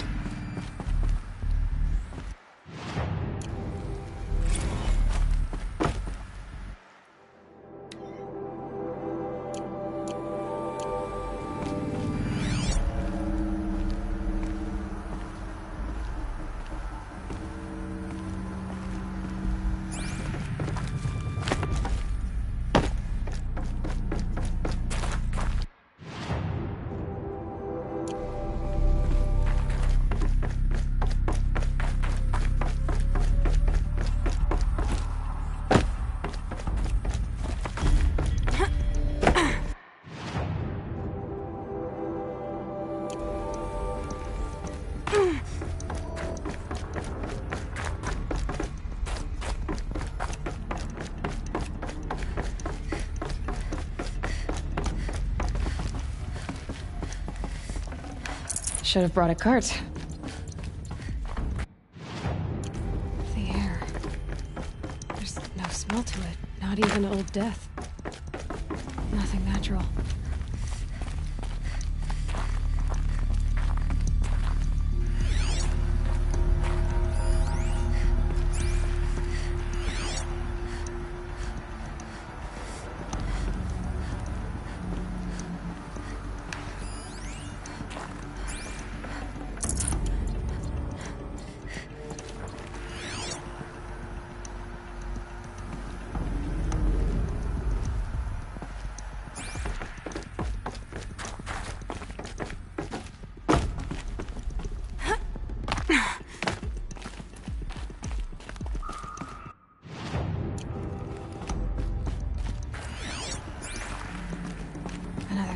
Should have brought a cart. The air. There's no smell to it. Not even old death. Nothing natural.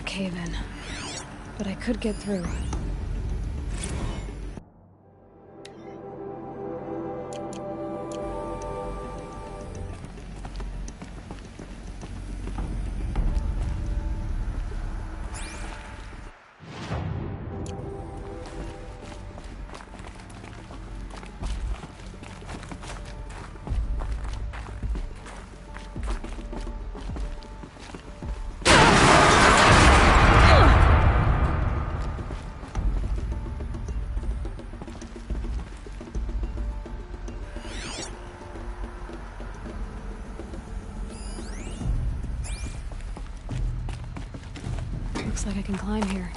Cave-in. But I could get through. Looks like I can climb here.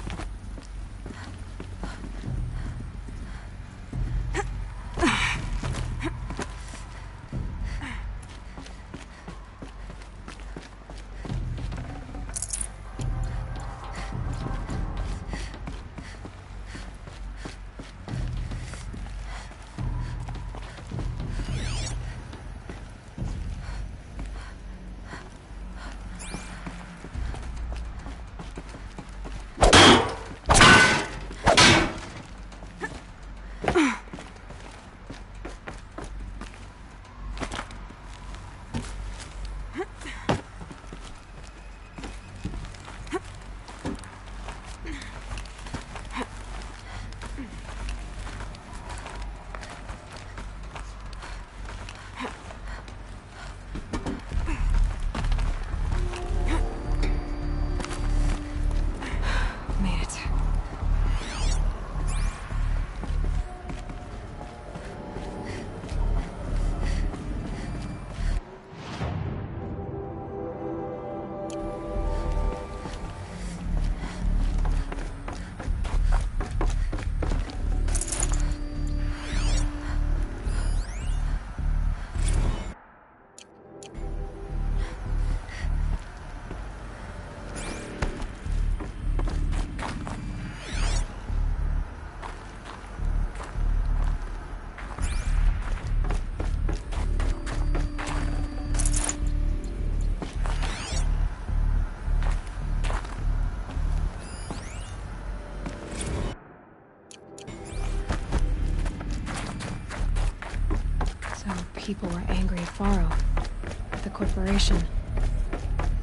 People were angry at Faro, at the corporation.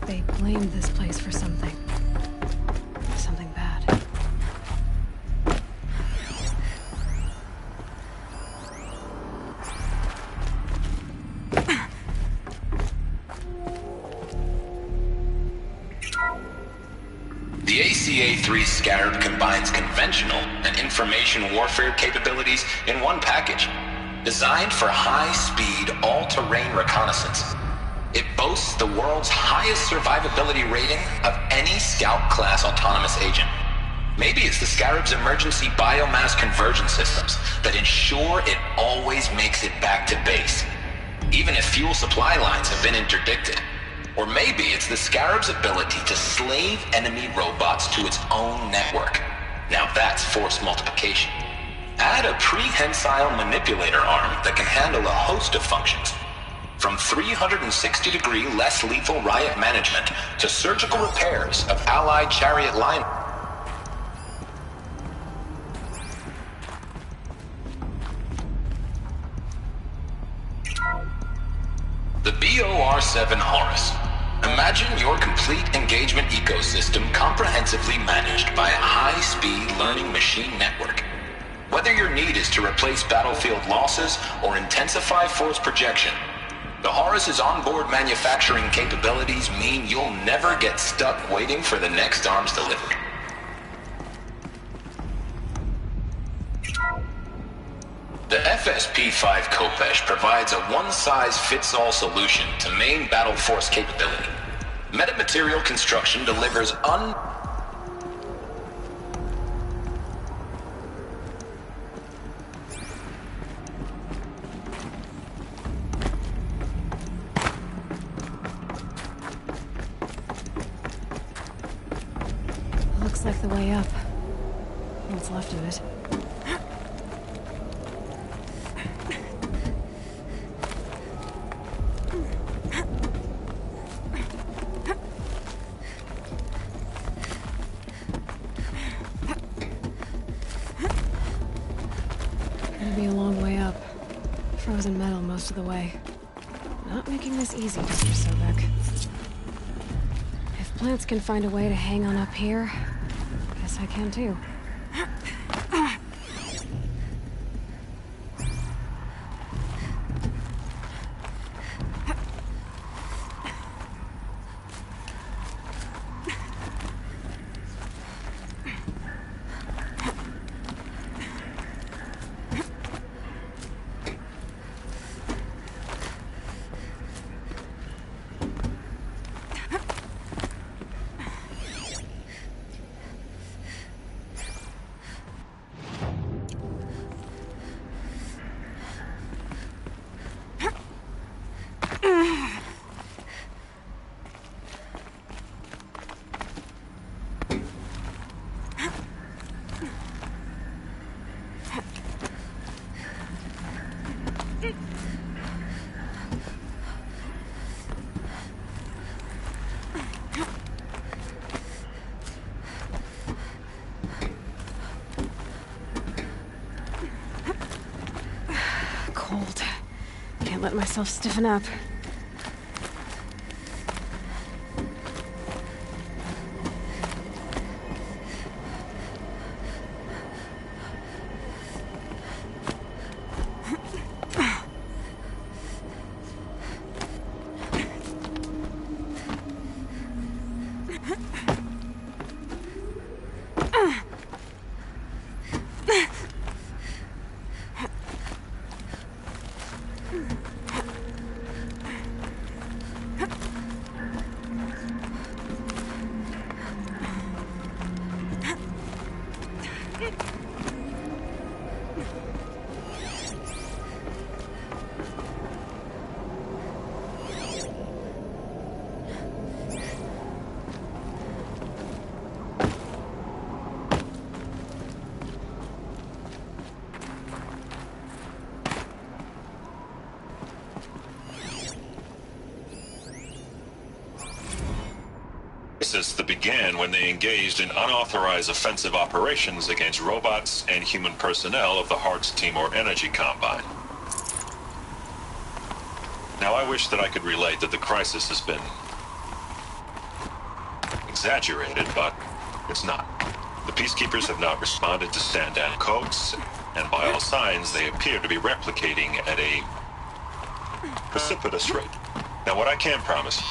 They blamed this place for something. Something bad. The ACA G3 Scarab combines conventional and information warfare capabilities in one package. Designed for high-speed, all-terrain reconnaissance. It boasts the world's highest survivability rating of any Scout-class autonomous agent. Maybe it's the Scarab's emergency biomass conversion systems that ensure it always makes it back to base, even if fuel supply lines have been interdicted. Or maybe it's the Scarab's ability to slave enemy robots to its own network. Now that's force multiplication. Add a prehensile manipulator arm that can handle a host of functions. From 360-degree less lethal riot management to surgical repairs of Allied chariot line. The BOR-7 Horus. Imagine your complete engagement ecosystem comprehensively managed by a high-speed learning machine network. Whether your need is to replace battlefield losses or intensify force projection, the Horus's onboard manufacturing capabilities mean you'll never get stuck waiting for the next arms delivery. The FSP-5 Khopesh provides a one-size-fits-all solution to main battle force capability. Metamaterial construction delivers Looks like the way up. What's left of it. Gonna be a long way up. Frozen metal most of the way. Not making this easy, Dr. Sobek. If plants can find a way to hang on up here, guess I can too. Cold. Can't let myself stiffen up. That began when they engaged in unauthorized offensive operations against robots and human personnel of the Hartz Timor Energy Combine. Now, I wish that I could relate that the crisis has been exaggerated, but it's not. The peacekeepers have not responded to stand-down codes, and by all signs, they appear to be replicating at a precipitous rate. Now, what I can promise,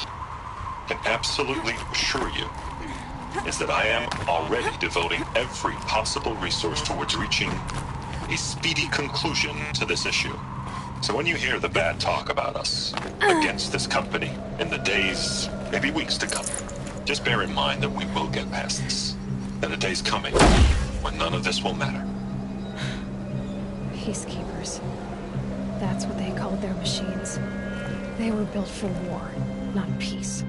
can absolutely assure you, is that I am already devoting every possible resource towards reaching a speedy conclusion to this issue. So when you hear the bad talk about us against this company in the days, maybe weeks to come, just bear in mind that we will get past this. That a day's coming when none of this will matter. Peacekeepers. That's what they called their machines. They were built for war, not peace.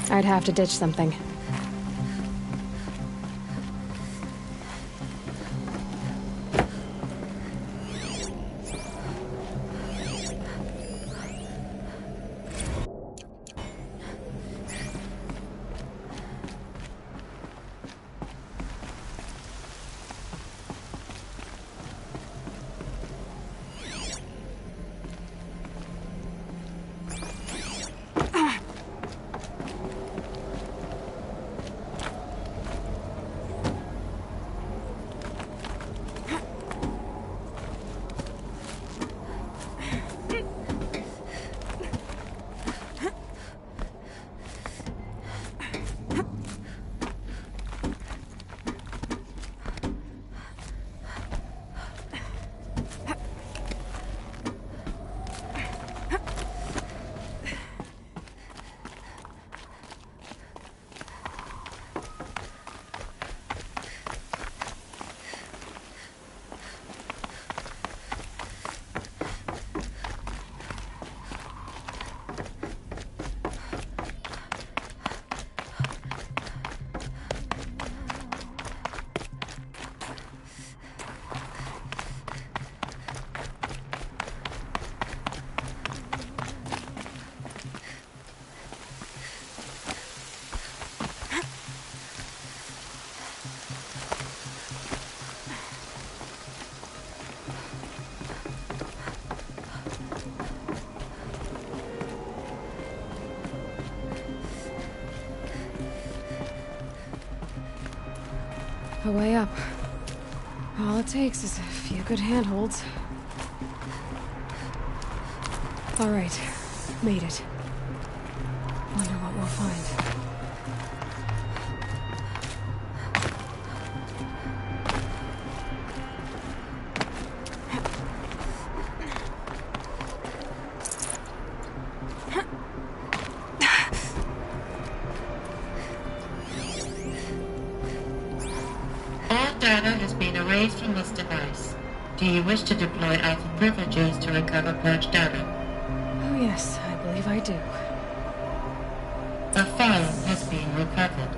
I'd have to ditch something. A way up. All it takes is a few good handholds. All right, made it. Wonder what we'll find. Data has been erased from this device. Do you wish to deploy Alpha privileges to recover purged data? Oh yes, I believe I do. A file has been recovered.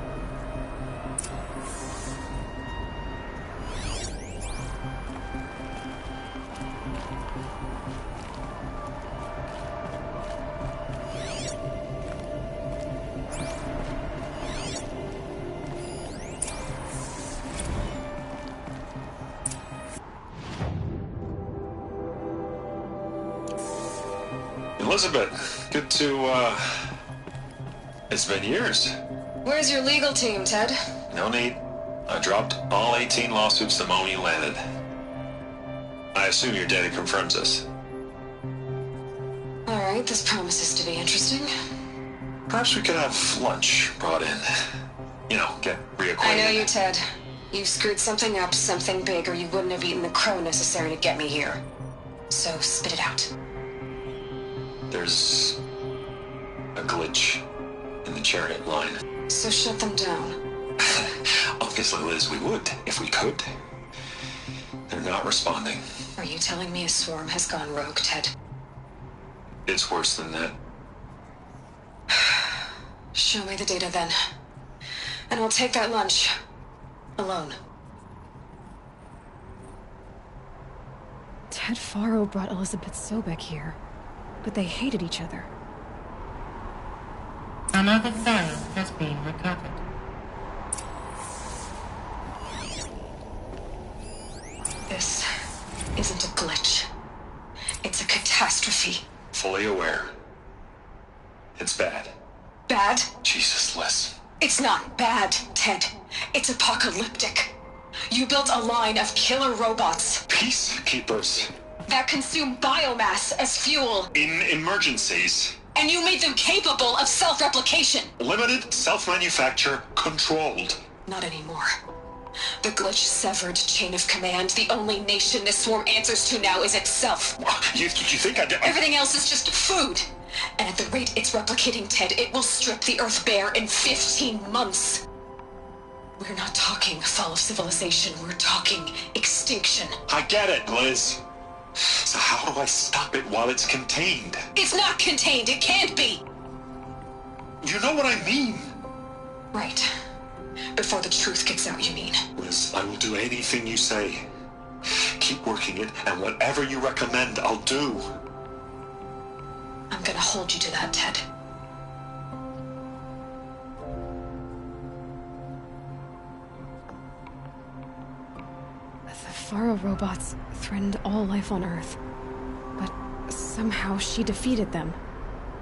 Elizabeth, good to, It's been years. Where's your legal team, Ted? No need. I dropped all 18 lawsuits the moment you landed. I assume your data confirms this. Alright, this promises to be interesting. Perhaps we could have lunch brought in. You know, get reacquainted. I know you, Ted. You screwed something up, something big, or you wouldn't have eaten the crow necessary to get me here. So, spit it out. There's a glitch in the chariot line. So shut them down. Obviously, Liz, we would, if we could. They're not responding. Are you telling me a swarm has gone rogue, Ted? It's worse than that. Show me the data then. And I'll take that lunch. Alone. Ted Faro brought Elizabeth Sobek here, but they hated each other. Another file has been recovered. This isn't a glitch. It's a catastrophe. Fully aware. It's bad. Bad? Jesus, Liz. It's not bad, Ted. It's apocalyptic. You built a line of killer robots. Peacekeepers. That consume biomass as fuel. In emergencies. And you made them capable of self-replication. Limited, self-manufacture, controlled. Not anymore. The glitch severed chain of command. The only nation this swarm answers to now is itself. You think Everything else is just food. And at the rate it's replicating, Ted, it will strip the Earth bare in 15 months. We're not talking fall of civilization. We're talking extinction. I get it, Liz. So how do I stop it while it's contained? It's not contained. It can't be. You know what I mean. Right. Before the truth gets out, you mean? Liz, I will do anything you say. Keep working it, and whatever you recommend, I'll do. I'm gonna hold you to that, Ted. The Faro robots threatened all life on Earth. But somehow she defeated them.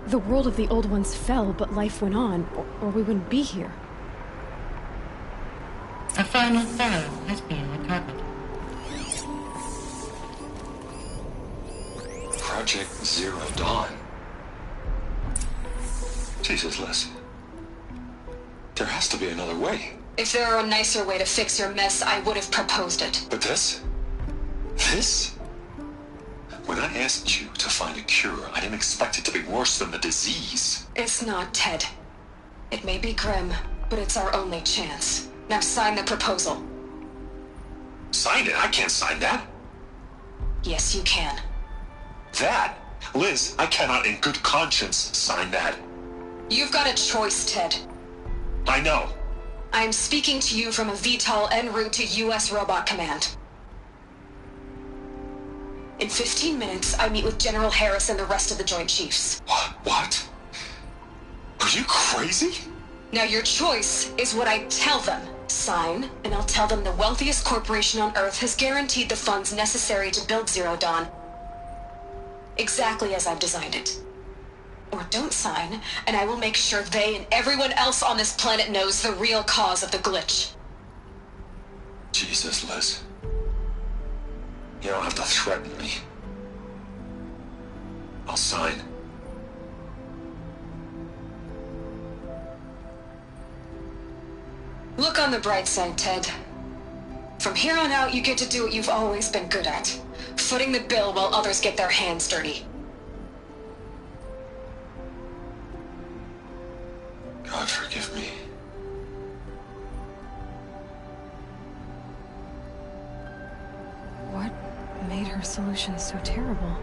The world of the old ones fell, but life went on, or we wouldn't be here. A final file has been recovered. Project Zero Dawn. Jesus, Liz. There has to be another way. If there were a nicer way to fix your mess, I would have proposed it. But this? This? When I asked you to find a cure, I didn't expect it to be worse than the disease. It's not, Ted. It may be grim, but it's our only chance. Now sign the proposal. Sign it? I can't sign that. Yes, you can. That? Liz, I cannot in good conscience sign that. You've got a choice, Ted. I know. I'm speaking to you from a VTOL en route to U.S. Robot Command. In 15 minutes, I meet with General Harris and the rest of the Joint Chiefs. What? Are you crazy? Now your choice is what I tell them. Sign, and I'll tell them the wealthiest corporation on Earth has guaranteed the funds necessary to build Zero Dawn. Exactly as I've designed it. Or don't sign, and I will make sure they and everyone else on this planet knows the real cause of the glitch. Jesus, Liz. You don't have to threaten me. I'll sign. Look on the bright side, Ted. From here on out, you get to do what you've always been good at. Footing the bill while others get their hands dirty. God forgive me. What made her solution so terrible?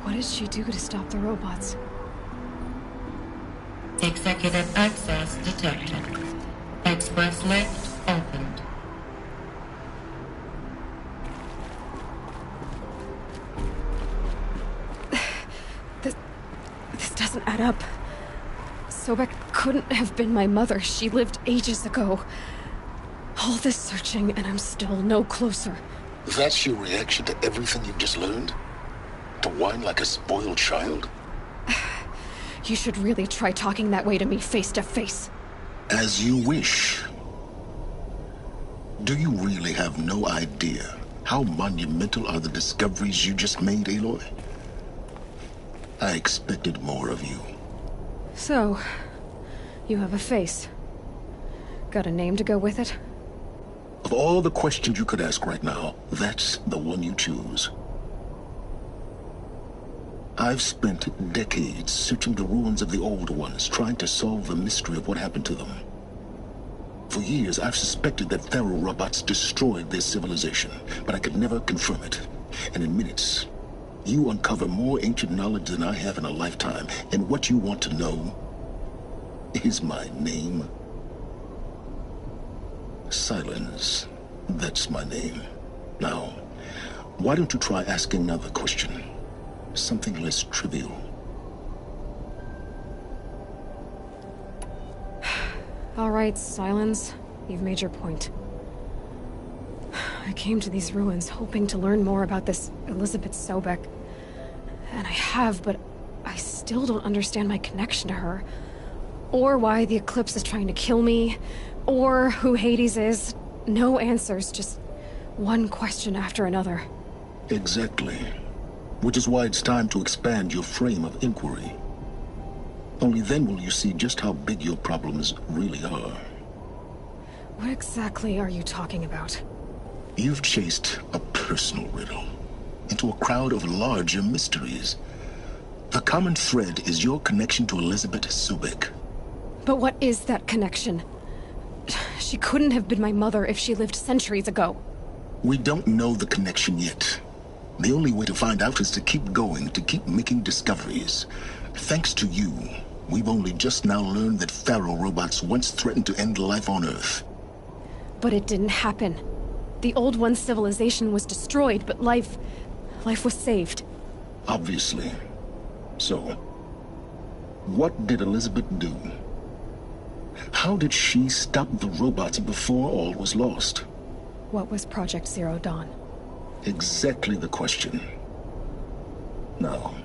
What did she do to stop the robots? Executive access detected. Express lift opened. This doesn't add up. Sobek couldn't have been my mother. She lived ages ago. All this searching, and I'm still no closer. That's your reaction to everything you've just learned? To whine like a spoiled child? You should really try talking that way to me face to face. As you wish. Do you really have no idea how monumental are the discoveries you just made, Aloy? I expected more of you. So, you have a face. Got a name to go with it? Of all the questions you could ask right now, that's the one you choose. I've spent decades searching the ruins of the old ones, trying to solve the mystery of what happened to them. For years, I've suspected that Faro robots destroyed their civilization, but I could never confirm it. And in minutes, you uncover more ancient knowledge than I have in a lifetime, and what you want to know is my name. Silence. That's my name. Now, why don't you try asking another question? Something less trivial. All right, Silence. You've made your point. I came to these ruins hoping to learn more about this Elizabeth Sobek. And I have, but I still don't understand my connection to her. Or why the Eclipse is trying to kill me. Or who Hades is. No answers, just one question after another. Exactly. Which is why it's time to expand your frame of inquiry. Only then will you see just how big your problems really are. What exactly are you talking about? You've chased a personal riddle into a crowd of larger mysteries. The common thread is your connection to Elizabeth Sobek. But what is that connection? She couldn't have been my mother if she lived centuries ago. We don't know the connection yet. The only way to find out is to keep going, to keep making discoveries. Thanks to you, we've only just now learned that Faro robots once threatened to end life on Earth. But it didn't happen. The Old One's civilization was destroyed, but life was saved. Obviously. So, what did Elizabeth do? How did she stop the robots before all was lost? What was Project Zero Dawn? Exactly the question. Now,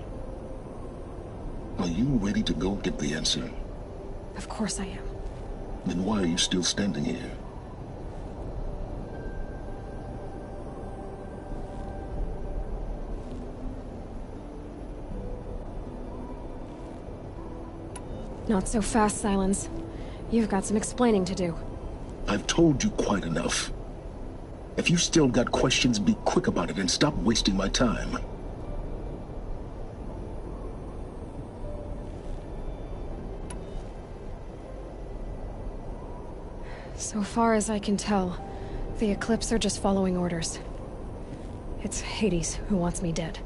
are you ready to go get the answer? Of course I am. Then why are you still standing here? Not so fast, Silence. You've got some explaining to do. I've told you quite enough. If you've still got questions, be quick about it and stop wasting my time. So far as I can tell, the Eclipse are just following orders. It's Hades who wants me dead.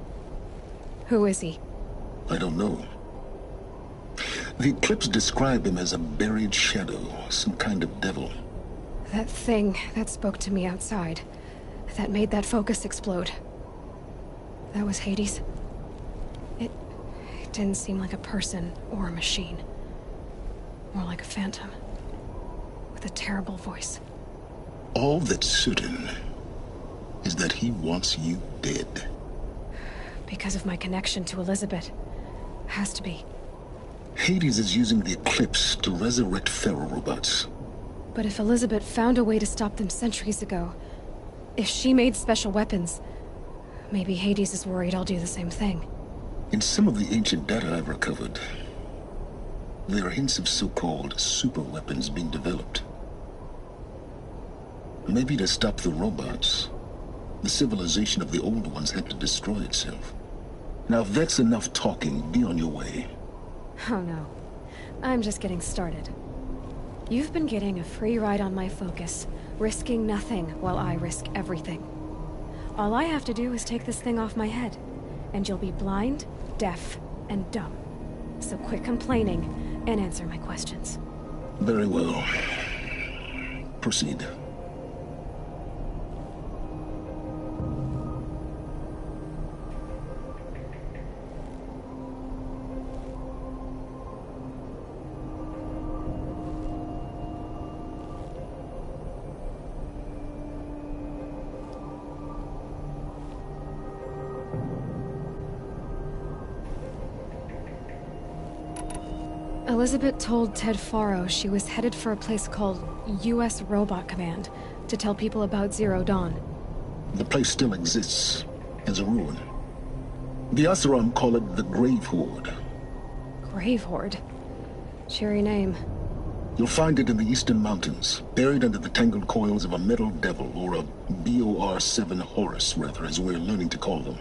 Who is he? I don't know. The Eclipse described him as a buried shadow, some kind of devil. That thing that spoke to me outside, that made that focus explode. That was Hades. It didn't seem like a person or a machine. More like a phantom. With a terrible voice. All that's certain is that he wants you dead. Because of my connection to Elizabeth. Has to be. Hades is using the Eclipse to resurrect Faro robots. But if Elizabeth found a way to stop them centuries ago, if she made special weapons, maybe Hades is worried I'll do the same thing. In some of the ancient data I've recovered, there are hints of so-called super weapons being developed. Maybe to stop the robots, the civilization of the old ones had to destroy itself. Now if that's enough talking, be on your way. Oh no. I'm just getting started. You've been getting a free ride on my focus, risking nothing while I risk everything. All I have to do is take this thing off my head, and you'll be blind, deaf, and dumb. So quit complaining and answer my questions. Very well. Proceed. Elizabeth told Ted Faro she was headed for a place called U.S. Robot Command to tell people about Zero Dawn. The place still exists, as a ruin. The Oseram call it the Grave Horde. Grave Horde? Cheery name. You'll find it in the Eastern Mountains, buried under the tangled coils of a metal devil, or a BOR-7 Horus, rather, as we're learning to call them.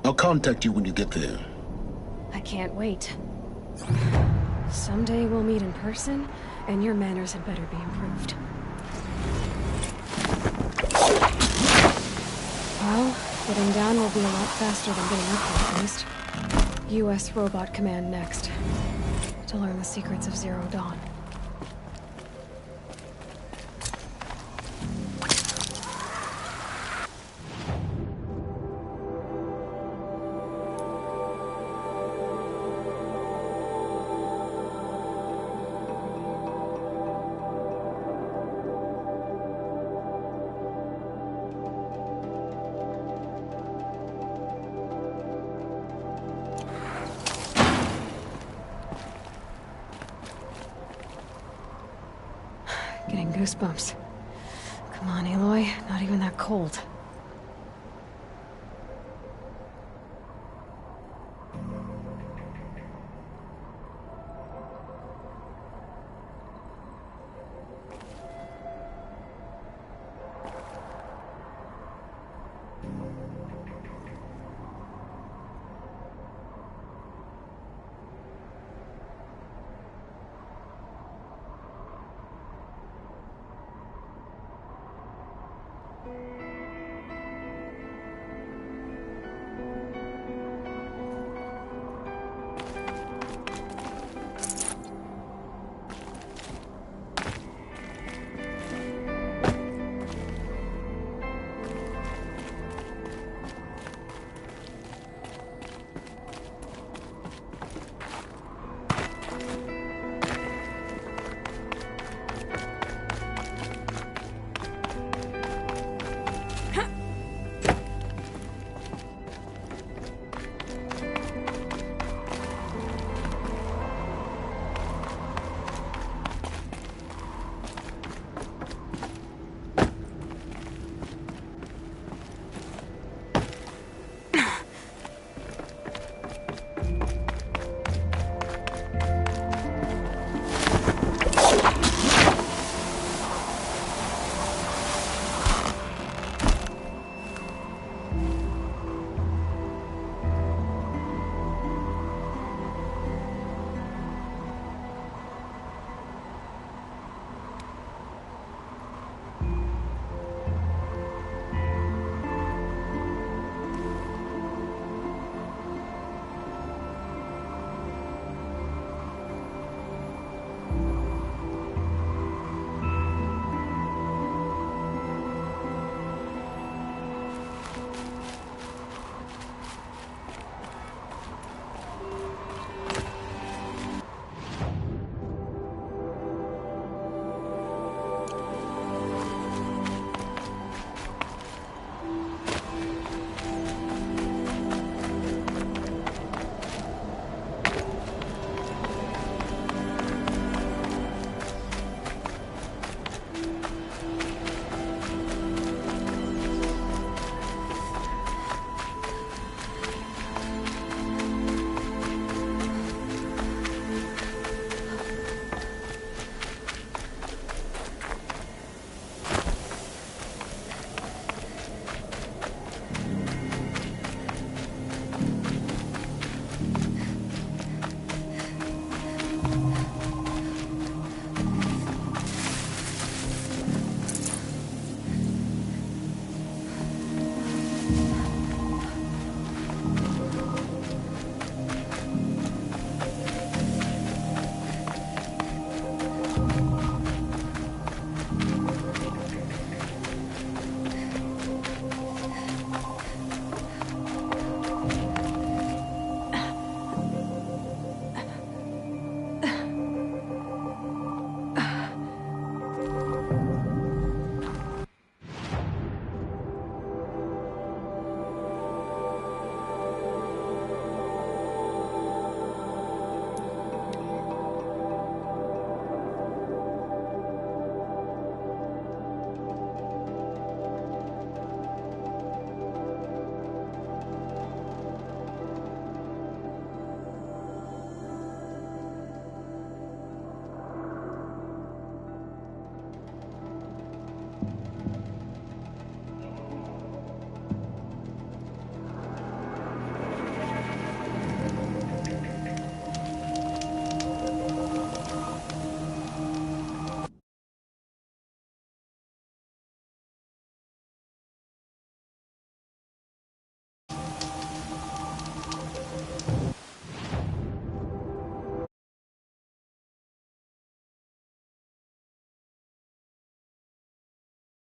I'll contact you when you get there. I can't wait. Someday we'll meet in person, and your manners had better be improved. Well, getting down will be a lot faster than getting up here, at least. U.S. Robot Command next. To learn the secrets of Zero Dawn. Getting goosebumps. Come on, Aloy. Not even that cold.